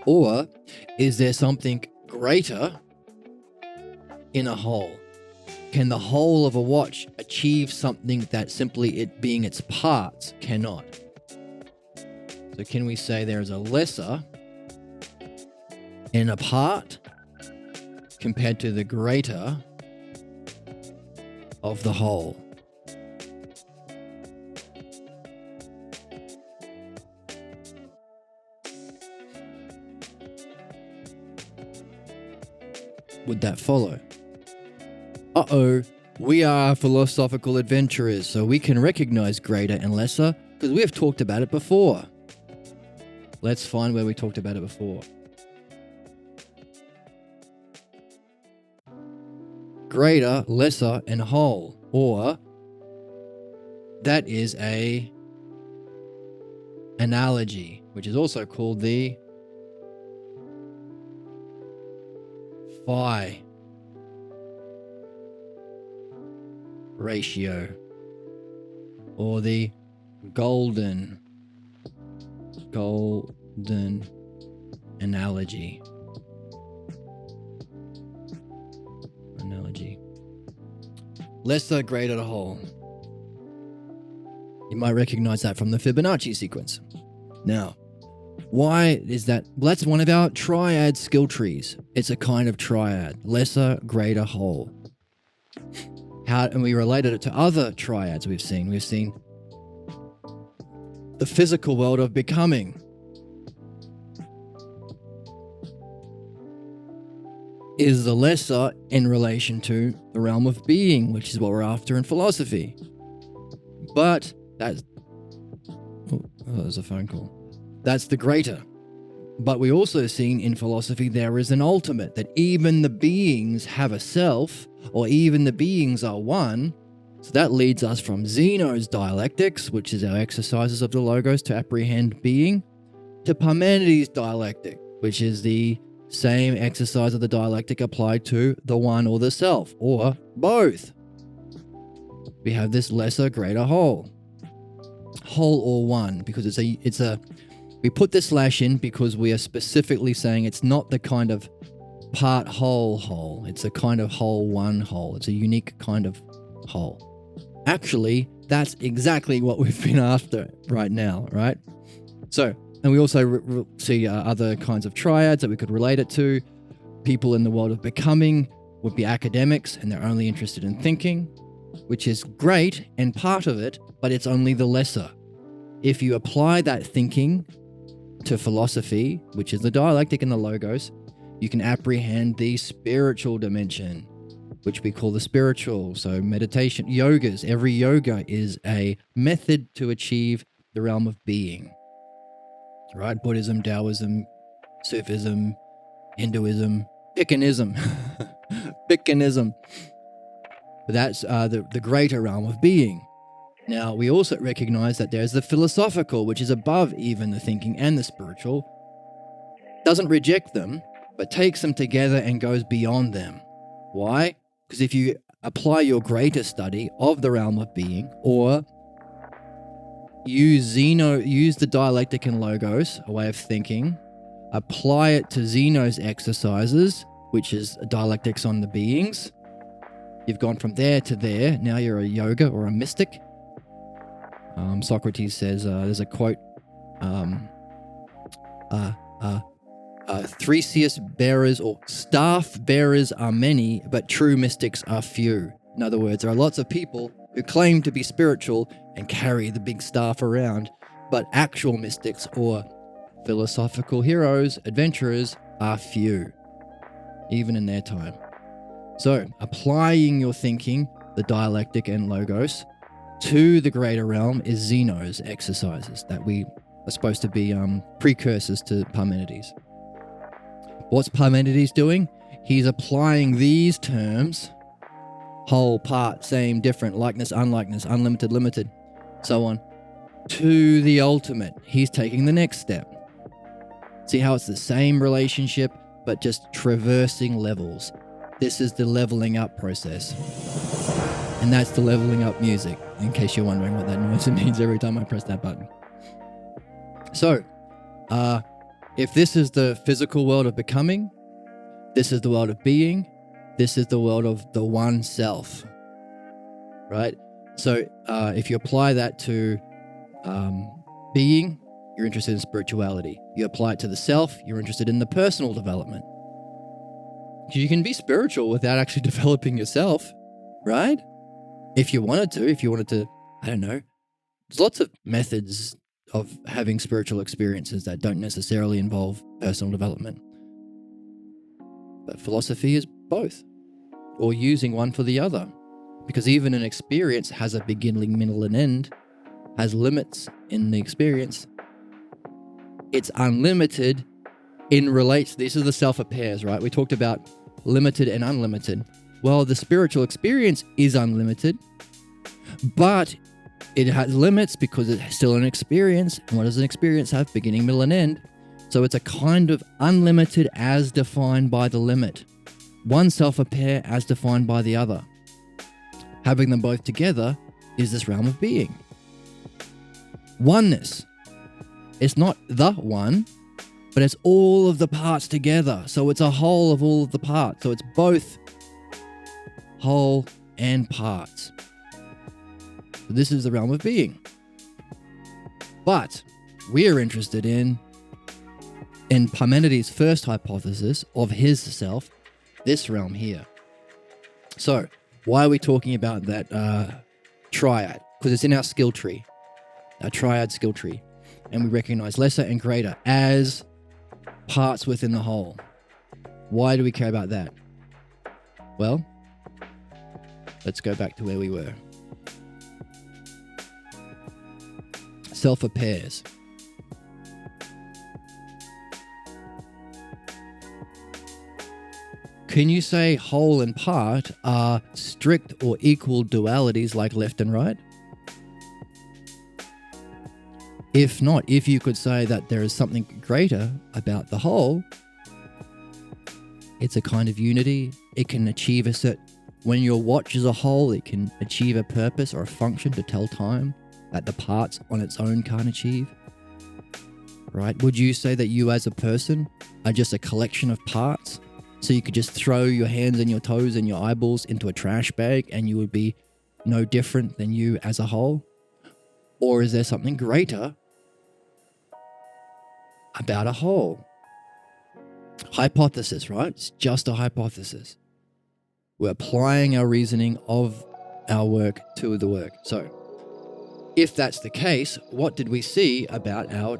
Or is there something greater in a whole? Can the whole of a watch achieve something that simply it being its parts cannot? So can we say there is a lesser in a part compared to the greater of the whole? Would that follow? We are philosophical adventurers, so we can recognize greater and lesser because we have talked about it before. Let's find where we talked about it before. Greater, lesser, and whole, or that is a analogy, which is also called the phi ratio, or the golden analogy. Lesser, greater, whole. You might recognize that from the Fibonacci sequence. Now, why is that? Well, that's one of our triad skill trees. It's a kind of triad. Lesser, greater, whole. And we related it to other triads we've seen. We've seen the physical world of becoming. Is the lesser in relation to the realm of being, which is what we're after in philosophy. But that's... Oh, there's a phone call. That's the greater. But we also seen in philosophy there is an ultimate, that even the beings have a self, or even the beings are one. So that leads us from Zeno's Dialectics, which is our exercises of the logos to apprehend being, to Parmenides' Dialectic, which is the same exercise of the dialectic applied to the one or the self, or both. We have this lesser, greater, whole. Whole or one, because we put the slash in because we are specifically saying it's not the kind of part whole. It's a kind of whole, one whole. It's a unique kind of whole. Actually, that's exactly what we've been after right now, right? So, and we also see other kinds of triads that we could relate it to. People in the world of becoming would be academics, and they're only interested in thinking, which is great and part of it, but it's only the lesser. If you apply that thinking to philosophy, which is the dialectic and the logos, you can apprehend the spiritual dimension, which we call the spiritual. So meditation, yogas, every yoga is a method to achieve the realm of being, right? Buddhism, Taoism, Sufism, Hinduism, Piccanism. Piccanism. But that's the greater realm of being. Now, we also recognize that there's the philosophical, which is above even the thinking and the spiritual. Doesn't reject them, but takes them together and goes beyond them. Why? Because if you apply your greater study of the realm of being, or use the dialectic and logos, a way of thinking, apply it to Zeno's exercises, which is dialectics on the beings. You've gone from there to there. Now you're a yoga or a mystic. Socrates says, there's a quote, Theseus bearers or staff bearers are many, but true mystics are few. In other words, there are lots of people who claim to be spiritual and carry the big staff around, but actual mystics or philosophical heroes, adventurers, are few, even in their time. So, applying your thinking, the dialectic and logos, to the greater realm is Zeno's exercises that we are supposed to be precursors to Parmenides. What's Parmenides doing? He's applying these terms, whole, part, same, different, likeness, unlikeness, unlimited, limited, so on, to the ultimate. He's taking the next step. See how it's the same relationship, but just traversing levels. This is the leveling up process. And that's the leveling up music, in case you're wondering what that noise means every time I press that button. So, if this is the physical world of becoming, this is the world of being, this is the world of the one self, right? So, if you apply that to being, you're interested in spirituality. You apply it to the self, you're interested in the personal development. You can be spiritual without actually developing yourself, right? If you wanted to, I don't know. There's lots of methods of having spiritual experiences that don't necessarily involve personal development. But philosophy is both, or using one for the other. Because even an experience has a beginning, middle, and end, has limits in the experience. It's unlimited these are the self pairs, right? We talked about limited and unlimited. Well, the spiritual experience is unlimited, but it has limits because it's still an experience. And what does an experience have? Beginning, middle, and end. So it's a kind of unlimited as defined by the limit. One self-pair as defined by the other. Having them both together is this realm of being. Oneness. It's not the one, but it's all of the parts together. So it's a whole of all of the parts. So it's both whole and parts. So this is the realm of being. But we're interested in Parmenides' first hypothesis of his self, this realm here. So why are we talking about that triad? Because it's in our skill tree, our triad skill tree. And we recognize lesser and greater as parts within the whole. Why do we care about that? Well, let's go back to where we were. Self-pairs. Can you say whole and part are strict or equal dualities like left and right? If not, if you could say that there is something greater about the whole, it's a kind of unity. It can achieve a certain... When your watch is a whole, it can achieve a purpose or a function to tell time that the parts on its own can't achieve. Right? Would you say that you as a person are just a collection of parts So you could just throw your hands and your toes and your eyeballs into a trash bag and you would be no different than you as a whole? Or is there something greater about a whole? Hypothesis, right? It's just a hypothesis. We're applying our reasoning of our work to the work. So, if that's the case, what did we see about our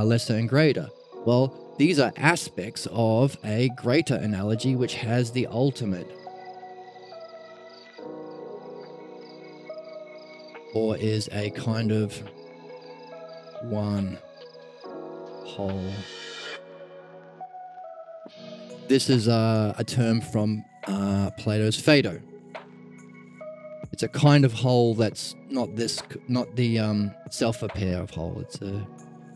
lesser and greater? Well, these are aspects of a greater analogy which has the ultimate, or is a kind of one whole. This is a term from Plato's Phaedo. It's a kind of whole that's not the self-pair of whole.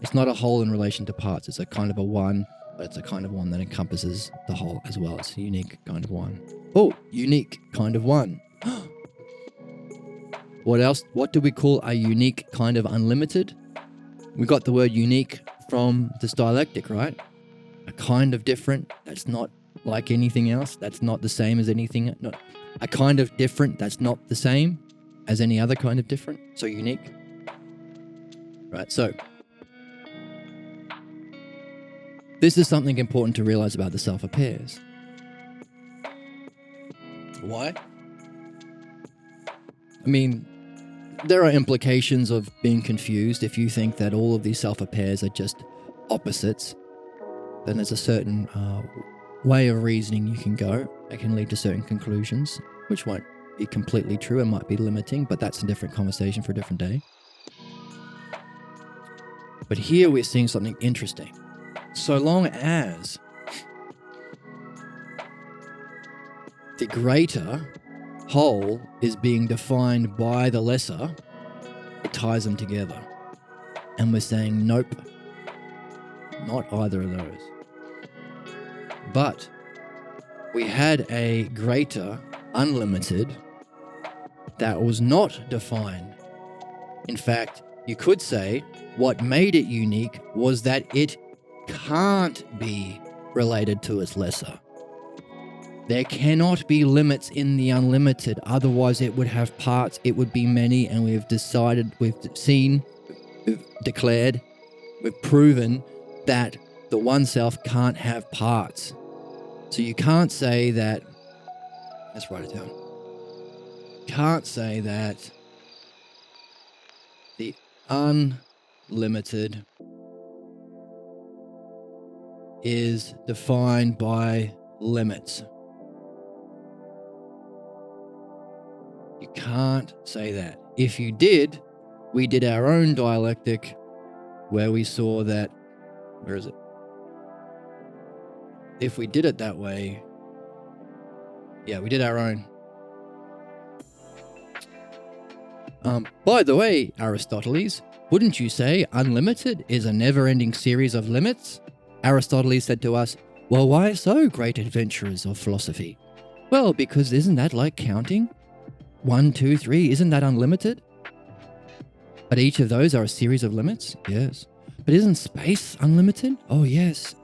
It's not a whole in relation to parts. It's a kind of a one, but it's a kind of one that encompasses the whole as well. It's a unique kind of one. Oh, unique kind of one. What else? What do we call a unique kind of unlimited? We got the word unique from this dialectic, right? A kind of different that's not like anything else. That's not the same as anything. Not a kind of different that's not the same as any other kind of different. So unique. Right, so this is something important to realize about the self-pairs. Why? I mean, there are implications of being confused. If you think that all of these self-pairs are just opposites, then there's a certain way of reasoning you can go. It can lead to certain conclusions, which won't be completely true and might be limiting, but that's a different conversation for a different day. But here we're seeing something interesting. So long as the greater whole is being defined by the lesser, it ties them together. And we're saying, nope, not either of those. But we had a greater unlimited that was not defined. In fact, you could say what made it unique was that it can't be related to its lesser. There cannot be limits in the unlimited, otherwise it would have parts, it would be many, and we've declared, we've proven that the one self can't have parts. So you can't say that, let's write it down. Can't say that the unlimited is defined by limits. You can't say that. If you did, we did our own dialectic where we saw that, where is it? If we did it that way, yeah, we did our own. By the way, Aristoteles, wouldn't you say unlimited is a never-ending series of limits? Aristoteles said to us, well, why so, great adventurers of philosophy? Well, because isn't that like counting? 1, 2, 3, isn't that unlimited? But each of those are a series of limits? Yes. But isn't space unlimited? Oh, yes.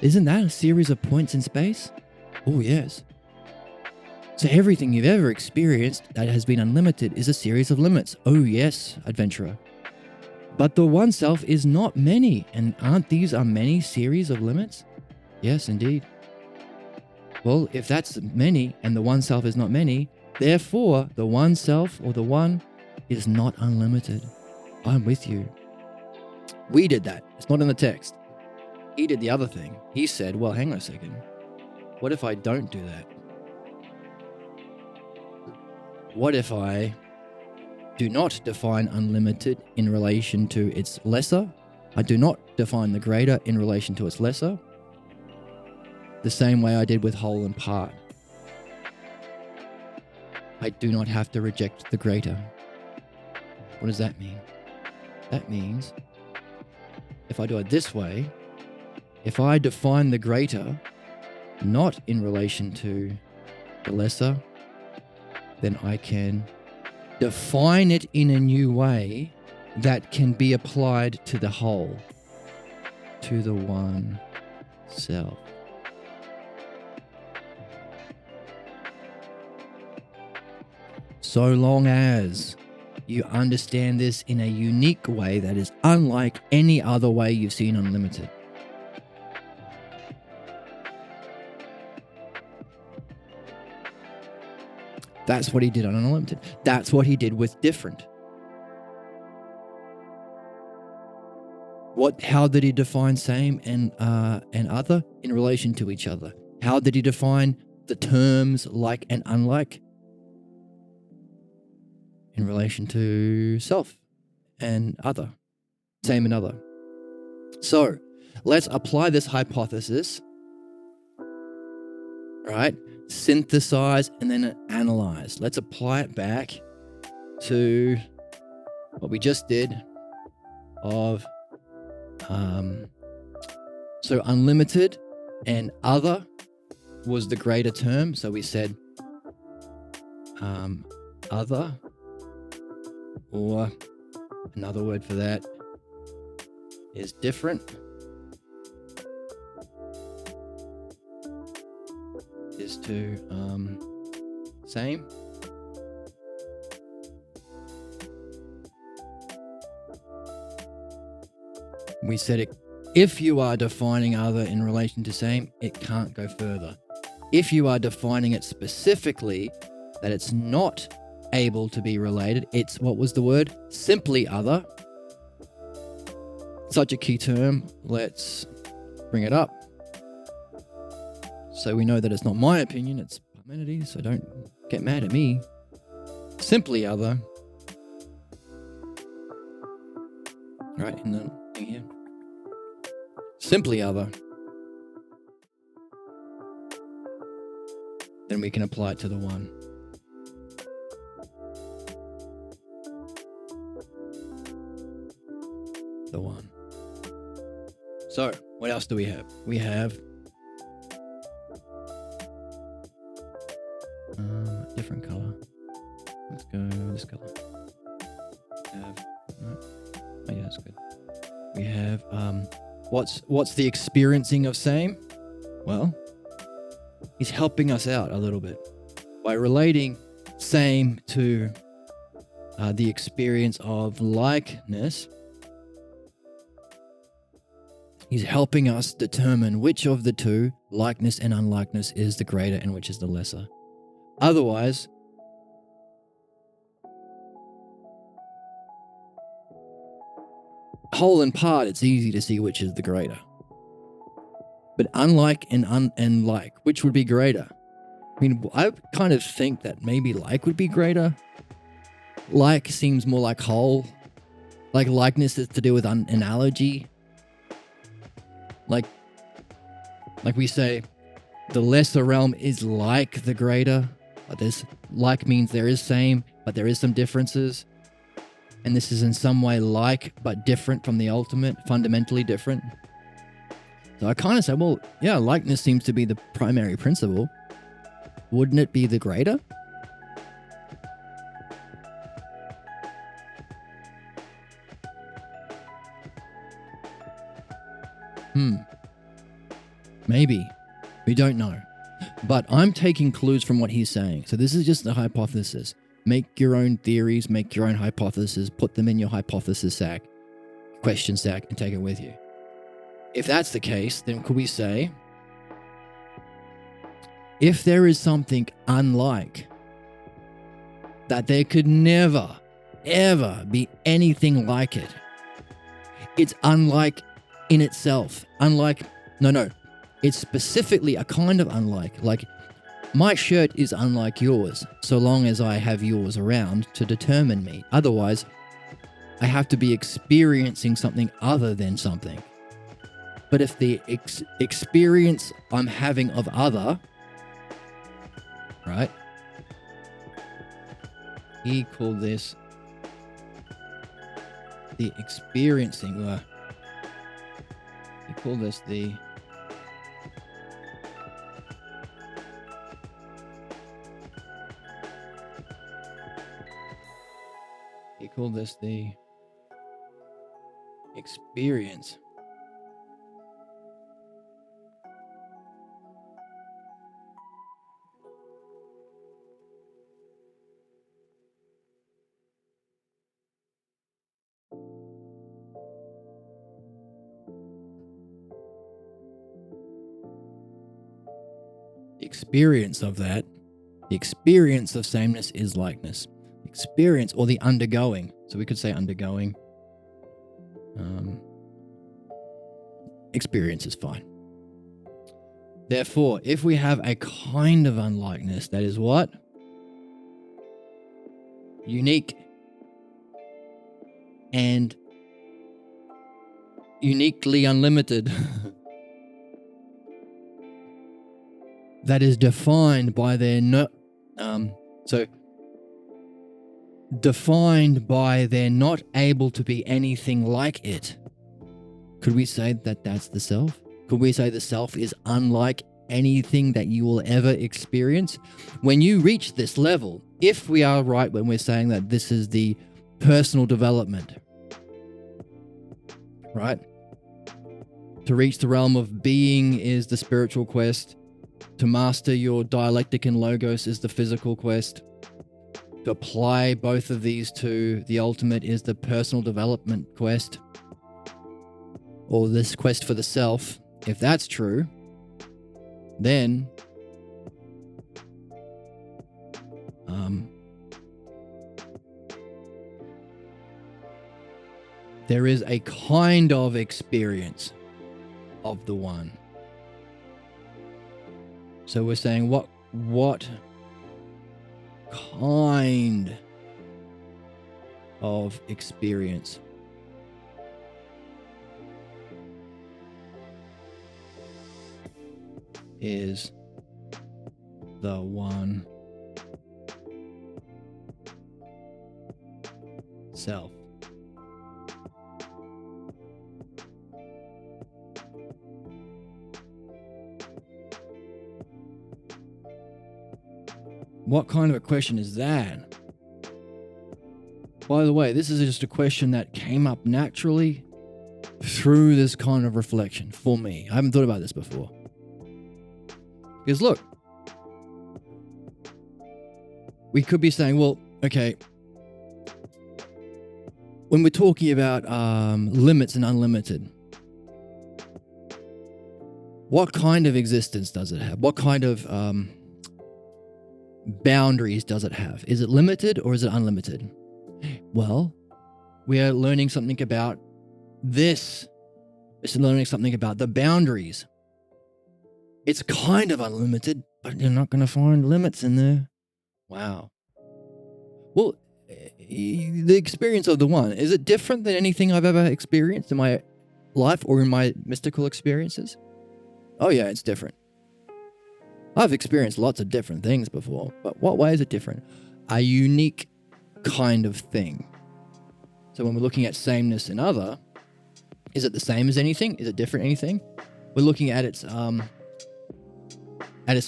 Isn't that a series of points in space? Oh, yes. So everything you've ever experienced that has been unlimited is a series of limits. Oh, yes, adventurer. But the one self is not many, and aren't these a many series of limits? Yes, indeed. Well, if that's many and the one self is not many, therefore the one self or the one is not unlimited. I'm with you. We did that. It's not in the text. He did the other thing. He said, well, hang on a second. What if I don't do that? What if I do not define unlimited in relation to its lesser? I do not define the greater in relation to its lesser, the same way I did with whole and part. I do not have to reject the greater. What does that mean? That means if I do it this way, if I define the greater not in relation to the lesser, then I can define it in a new way that can be applied to the whole, to the one self. so long as you understand this in a unique way that is unlike any other way you've seen unlimited. That's what he did on unlimited. That's what he did with different. How did he define same and other in relation to each other? How did he define the terms like and unlike in relation to self and other, same and other? So let's apply this hypothesis, right? Synthesize and then analyze. Let's apply it back to what we just did of so unlimited and other was the greater term. So we said other, or another word for that is different, is to same. We said it, if you are defining other in relation to same, it can't go further. If you are defining it specifically that it's not able to be related, it's, what was the word? Simply other. Such a key term. Let's bring it up. So we know that it's not my opinion, it's Parmenides, so don't get mad at me. Simply other. Right, in the thing here. Simply other. Then we can apply it to the one. The one. So, what else do we have? We have different color. Let's go this color. No. Oh yeah, that's good. We have what's the experiencing of same? Well, he's helping us out a little bit by relating same to the experience of likeness. He's helping us determine which of the two, likeness and unlikeness, is the greater and which is the lesser. Otherwise, whole and part, it's easy to see which is the greater. But unlike and like, which would be greater? I mean, I kind of think that maybe like would be greater. Like seems more like whole. Like likeness is to do with analogy. Like we say, the lesser realm is like the greater. But this like means there is same, but there is some differences. And this is in some way like, but different from the ultimate, fundamentally different. So I kind of say, well, yeah, likeness seems to be the primary principle. Wouldn't it be the greater? Maybe. We don't know. But I'm taking clues from what he's saying. So this is just a hypothesis. Make your own theories, make your own hypotheses, put them in your hypothesis sack, question sack, and take it with you. If that's the case, then could we say, if there is something unlike, that there could never, ever be anything like it. It's unlike in itself. It's specifically a kind of unlike. Like, my shirt is unlike yours, so long as I have yours around to determine me. Otherwise, I have to be experiencing something other than something. But if the experience I'm having of other, right? He called this the experiencing. He called this the experience. experience of that, the experience of sameness is likeness. Experience, or the undergoing. So we could say undergoing. Experience is fine. Therefore, if we have a kind of unlikeness, that is what? Unique and uniquely unlimited. That is defined by their defined by their not able to be anything like it. Could we say that that's the self? Could we say the self is unlike anything that you will ever experience? When you reach this level, if we are right when we're saying that this is the personal development, right? To reach the realm of being is the spiritual quest. To master your dialectic and logos is the physical quest. To apply both of these to the ultimate is the personal development quest, or this quest for the self. If that's true, then there is a kind of experience of the one. So we're saying what kind of experience? Is the one self. What kind of a question is that? By the way, this is just a question that came up naturally through this kind of reflection for me. I haven't thought about this before. Because look, we could be saying, well, okay, when we're talking about limits and unlimited, what kind of existence does it have? What kind of boundaries does it have? Is it limited or is it unlimited? Well, we are learning something about this. It's learning something about the boundaries. It's kind of unlimited, but you're not going to find limits in there. Wow. Well, the experience of the one, is it different than anything I've ever experienced in my life or in my mystical experiences? Oh yeah, it's different. I've experienced lots of different things before, but what way is it different? A unique kind of thing. So when we're looking at sameness in other, is it the same as anything? Is it different anything? We're looking at its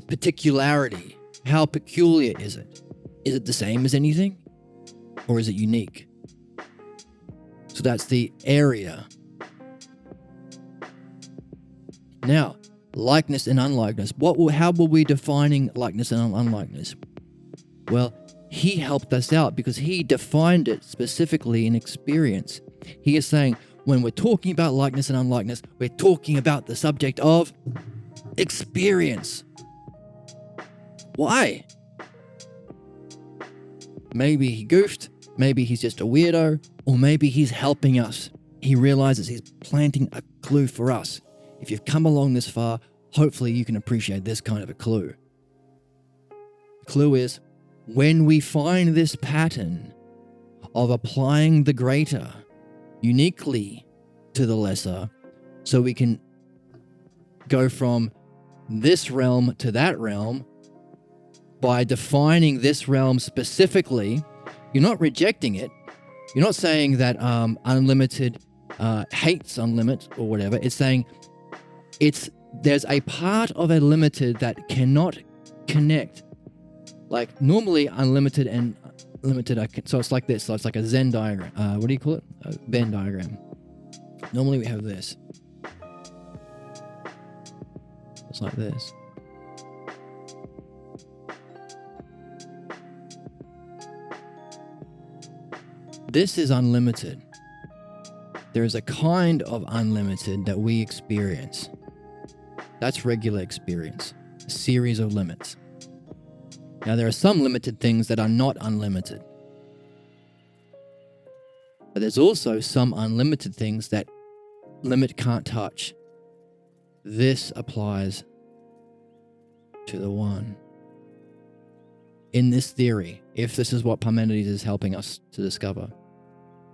particularity. How peculiar is it? Is it the same as anything? Or is it unique? So that's the area. Now, likeness and unlikeness. How were we defining likeness and unlikeness? Well, he helped us out because he defined it specifically in experience. He is saying, when we're talking about likeness and unlikeness, we're talking about the subject of experience. Why? Maybe he goofed, maybe he's just a weirdo, or maybe he's helping us. He realizes he's planting a clue for us. If you've come along this far, hopefully you can appreciate this kind of a clue. The clue is, when we find this pattern of applying the greater uniquely to the lesser, so we can go from this realm to that realm, by defining this realm specifically, you're not rejecting it. You're not saying that unlimited hates unlimited or whatever. It's saying there's a part of a limited that cannot connect. Like normally unlimited and limited, so it's like this. So it's like a Venn diagram. What do you call it? A Venn diagram. Normally we have this. It's like this. This is unlimited. There is a kind of unlimited that we experience. That's regular experience. series of limits. Now, there are some limited things that are not unlimited. But there's also some unlimited things that limit can't touch. This applies to the one. In this theory, if this is what Parmenides is helping us to discover.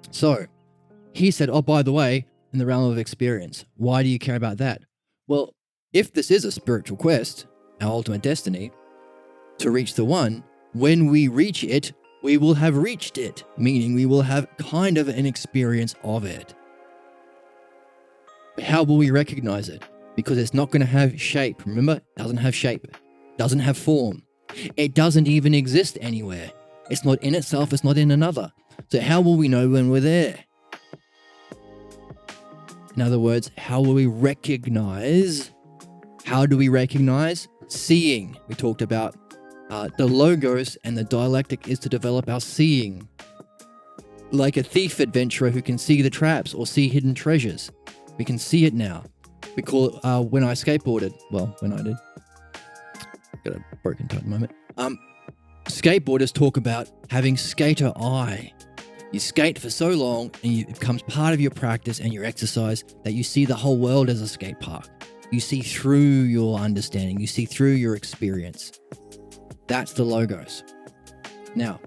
So, he said, oh, by the way, in the realm of experience, why do you care about that? Well, if this is a spiritual quest, our ultimate destiny, to reach the one, when we reach it, we will have reached it, meaning we will have kind of an experience of it. But how will we recognize it? Because it's not going to have shape. Remember, it doesn't have shape, doesn't have form. It doesn't even exist anywhere. It's not in itself, it's not in another. So how will we know when we're there? In other words, how will we recognize? How do we recognize? Seeing. We talked about the logos and the dialectic is to develop our seeing. Like a thief adventurer who can see the traps or see hidden treasures. We can see it now. We call it, when I skateboarded, well, when I did. Got a broken toe at the moment. Skateboarders talk about having skater eye. You skate for so long and it becomes part of your practice and your exercise that you see the whole world as a skate park. You see through your understanding. You see through your experience. That's the logos. Now,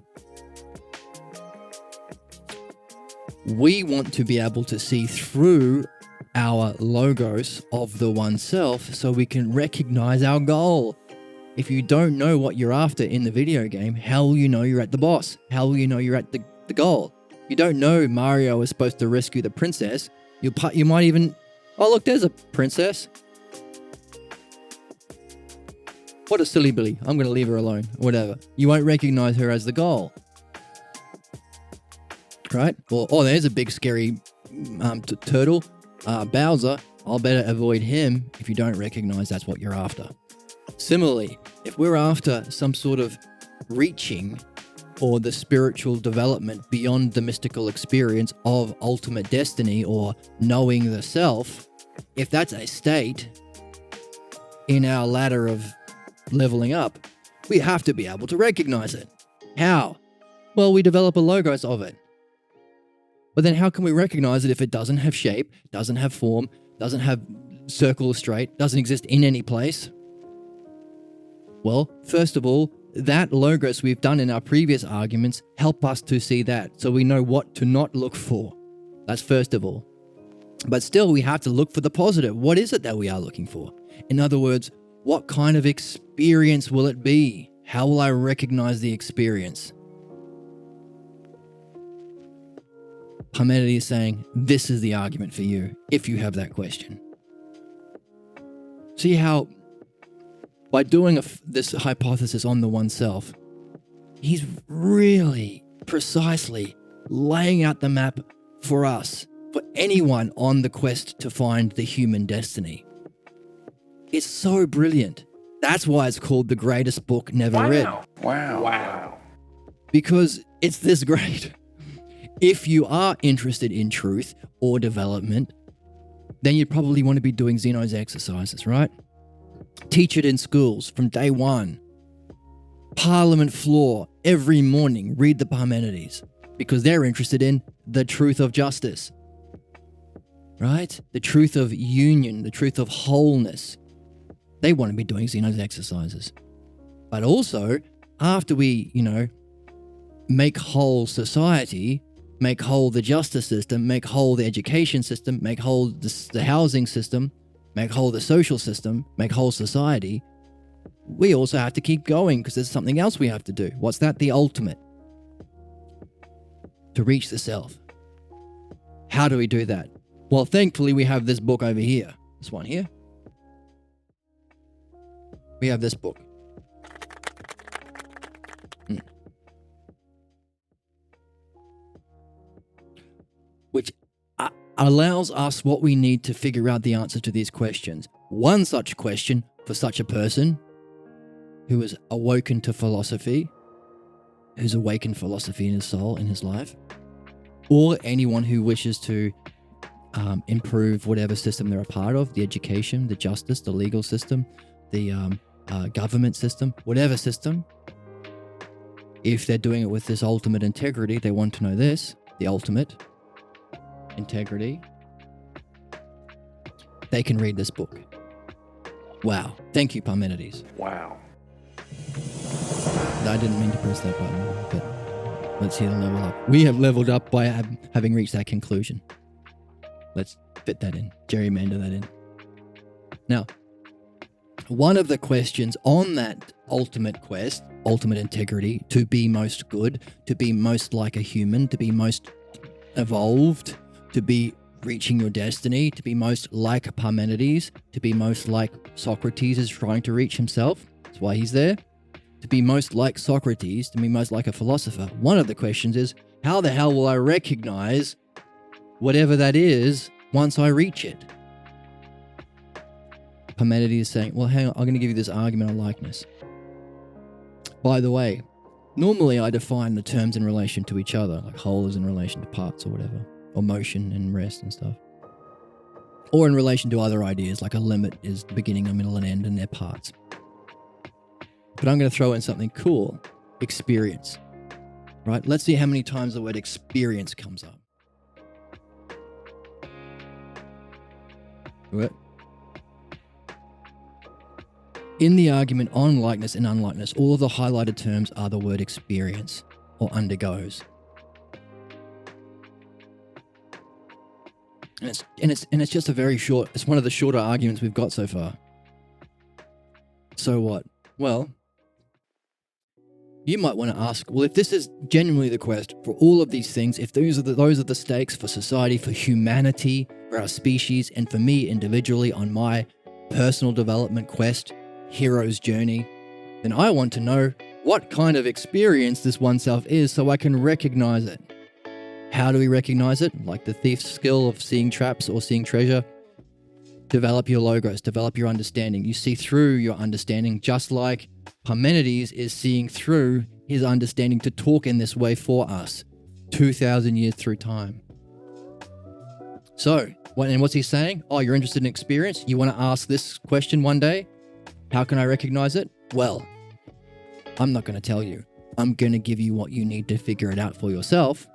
we want to be able to see through our logos of the oneself so we can recognize our goal. If you don't know what you're after in the video game, how will you know you're at the boss? How will you know you're at the goal? You don't know Mario is supposed to rescue the princess. You might even, oh look, there's a princess. What a silly Billy. I'm going to leave her alone. Whatever. You won't recognize her as the goal. Right? Or, oh, there's a big scary turtle. Bowser. I'll better avoid him if you don't recognize that's what you're after. Similarly, if we're after some sort of reaching or the spiritual development beyond the mystical experience of ultimate destiny or knowing the self, if that's a state in our ladder of leveling up, we have to be able to recognize it. How? Well, we develop a logos of it. But then how can we recognize it if it doesn't have shape, doesn't have form, doesn't have circle or straight, doesn't exist in any place? Well, first of all, that logos we've done in our previous arguments help us to see that, so we know what to not look for. That's first of all. But still, we have to look for the positive. What is it that we are looking for? In other words, what kind of experience will it be? How will I recognize the experience? Parmenides is saying, this is the argument for you, if you have that question. See how, by doing this hypothesis on the oneself, he's really precisely laying out the map for us, for anyone on the quest to find the human destiny. It's so brilliant. That's why it's called the greatest book never read. Wow. Because it's this great. If you are interested in truth or development, then you'd probably want to be doing Zeno's exercises, right? Teach it in schools from day one. Parliament floor every morning, read the Parmenides, because they're interested in the truth of justice, right? The truth of union, the truth of wholeness. They want to be doing Zeno's exercises. But also, after we, make whole society, make whole the justice system, make whole the education system, make whole the housing system, make whole the social system, make whole society, we also have to keep going because there's something else we have to do. What's that? The ultimate. To reach the self. How do we do that? Well, thankfully, we have this book over here. This one here. We have this book. Which allows us what we need to figure out the answer to these questions. One such question for such a person who is awoken to philosophy, who's awakened philosophy in his soul, in his life, or anyone who wishes to improve whatever system they're a part of, the education, the justice, the legal system, the government system, whatever system, if they're doing it with this ultimate integrity, they want to know this, the ultimate integrity, they can read this book. Wow. Thank you, Parmenides. Wow. I didn't mean to press that button, but let's see the level up. We have leveled up by having reached that conclusion. Let's fit that in, gerrymander that in. Now, one of the questions on that ultimate quest, ultimate integrity, to be most good, to be most like a human, to be most evolved, to be reaching your destiny, to be most like Parmenides, to be most like Socrates is trying to reach himself. That's why he's there. To be most like Socrates, to be most like a philosopher. One of the questions is, how the hell will I recognize whatever that is once I reach it? Parmenides is saying, well, hang on, I'm going to give you this argument of likeness. By the way, normally I define the terms in relation to each other, like whole is in relation to parts or whatever, or motion and rest and stuff. Or in relation to other ideas, like a limit is the beginning, a middle, and end, and their parts. But I'm going to throw in something cool, experience, right? Let's see how many times the word experience comes up. What? In the argument on likeness and unlikeness, all of the highlighted terms are the word experience or undergoes. And it's just a very short, it's one of the shorter arguments we've got so far. So what? Well, you might want to ask, well, if this is genuinely the quest for all of these things, if those are the stakes for society, for humanity, for our species, and for me individually on my personal development quest, hero's journey, then I want to know what kind of experience this oneself is so I can recognize it. How do we recognize it? Like the thief's skill of seeing traps or seeing treasure. Develop your logos, develop your understanding. You see through your understanding, just like Parmenides is seeing through his understanding to talk in this way for us, 2,000 years through time. So, what's he saying? Oh, you're interested in experience? You want to ask this question one day? How can I recognize it? Well, I'm not going to tell you. I'm going to give you what you need to figure it out for yourself,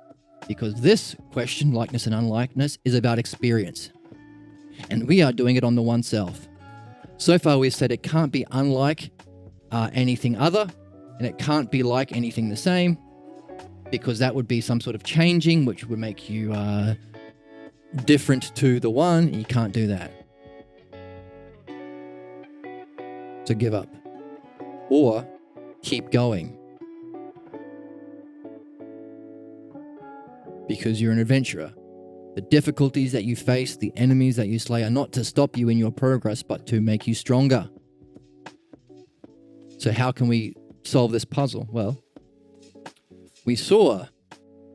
because this question, likeness and unlikeness, is about experience. And we are doing it on the oneself. So far we've said it can't be unlike anything other, and it can't be like anything the same, because that would be some sort of changing, which would make you different to the one, and you can't do that. So give up. Or keep going. Because you're an adventurer. The difficulties that you face, the enemies that you slay are not to stop you in your progress, but to make you stronger. So how can we solve this puzzle? Well, we saw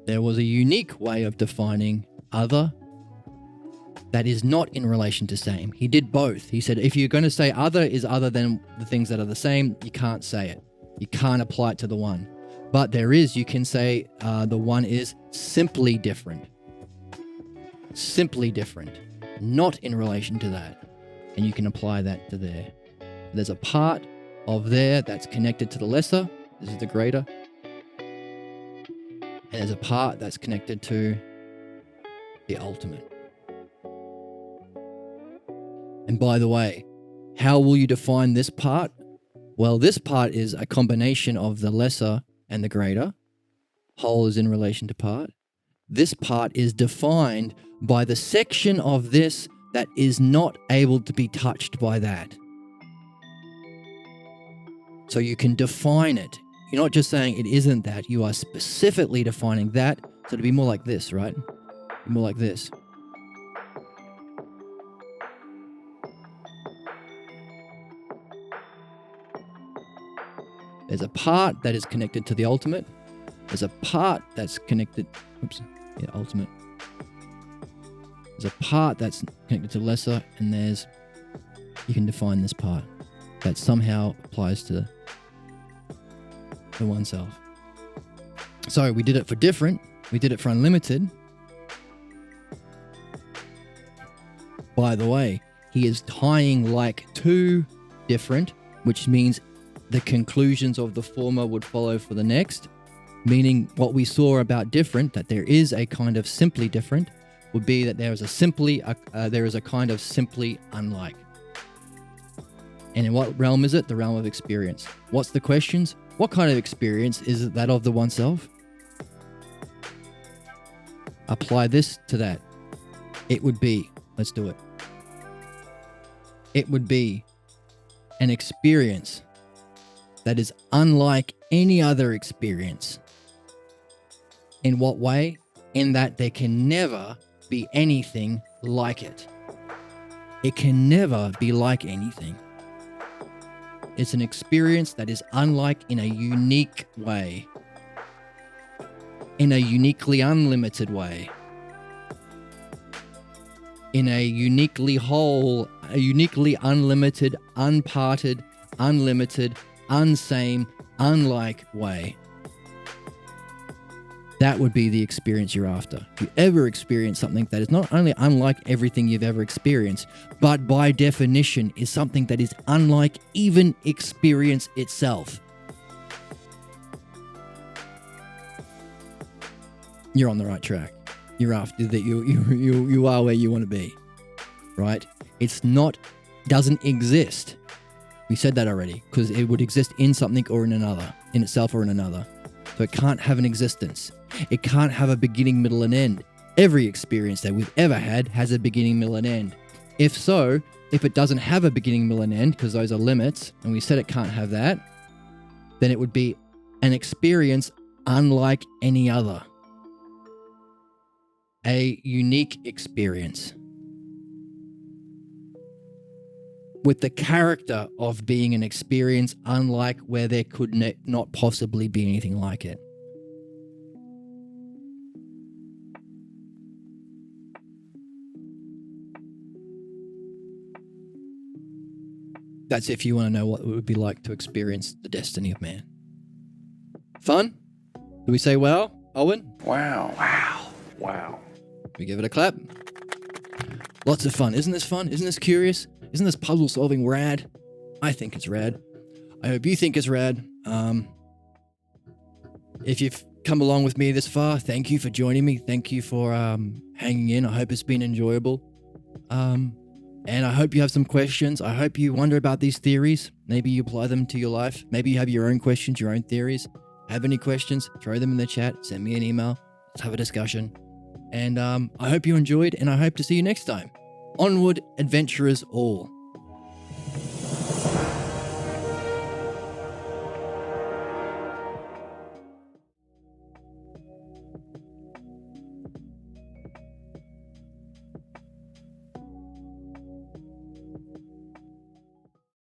there was a unique way of defining other that is not in relation to same. He did both. He said, if you're going to say other is other than the things that are the same, you can't say it. You can't apply it to the one. But there is, you can say the one is simply different. Simply different, not in relation to that. And you can apply that to there. There's a part of there that's connected to the lesser. This is the greater. And there's a part that's connected to the ultimate. And by the way, how will you define this part? Well, this part is a combination of the lesser and the greater. Whole is in relation to part. This part is defined by the section of this that is not able to be touched by that. So you can define it. You're not just saying it isn't that. You are specifically defining that. So it'd be more like this, right? More like this. There's a part that is connected to the ultimate. There's a part that's connected... ultimate. There's a part that's connected to lesser, and you can define this part that somehow applies to the oneself. So we did it for different, we did it for unlimited. By the way, he is tying like to different which means the conclusions of the former would follow for the next, meaning what we saw about different, that there is a kind of simply different, would be that there is a kind of simply unlike. And in what realm is it? The realm of experience. What's the questions? What kind of experience is it that of the oneself? Apply this to that. It would be, let's do it. It would be an experience that is unlike any other experience. In what way? In that there can never be anything like it. It can never be like anything. It's an experience that is unlike in a unique way. In a uniquely unlimited way. In a uniquely whole, a uniquely unlimited, unparted, unlimited, unsame, unlike way. That would be the experience you're after. If you ever experience something that is not only unlike everything you've ever experienced, but by definition is something that is unlike even experience itself, you're on the right track. You're after that. You are where you want to be, right? It's not, doesn't exist. We said that already, because it would exist in something or in another, in itself or in another. So it can't have an existence. It can't have a beginning, middle, and end. Every experience that we've ever had has a beginning, middle, and end. If so, if it doesn't have a beginning, middle, and end, because those are limits, and we said it can't have that, then it would be an experience unlike any other. A unique experience. With the character of being an experience unlike where there could not possibly be anything like it. That's if you want to know what it would be like to experience the destiny of man. Fun? Do we say wow, Owen? Wow. Wow. Wow. We give it a clap. Lots of fun. Isn't this fun? Isn't this curious? Isn't this puzzle solving rad? I think it's rad. I hope you think it's rad. If you've come along with me this far, thank you for joining me. Thank you for hanging in. I hope it's been enjoyable. And I hope you have some questions. I hope you wonder about these theories. Maybe you apply them to your life. Maybe you have your own questions, your own theories. Have any questions? Throw them in the chat. Send me an email. Let's have a discussion. And I hope you enjoyed, and I hope to see you next time. Onward, adventurers all.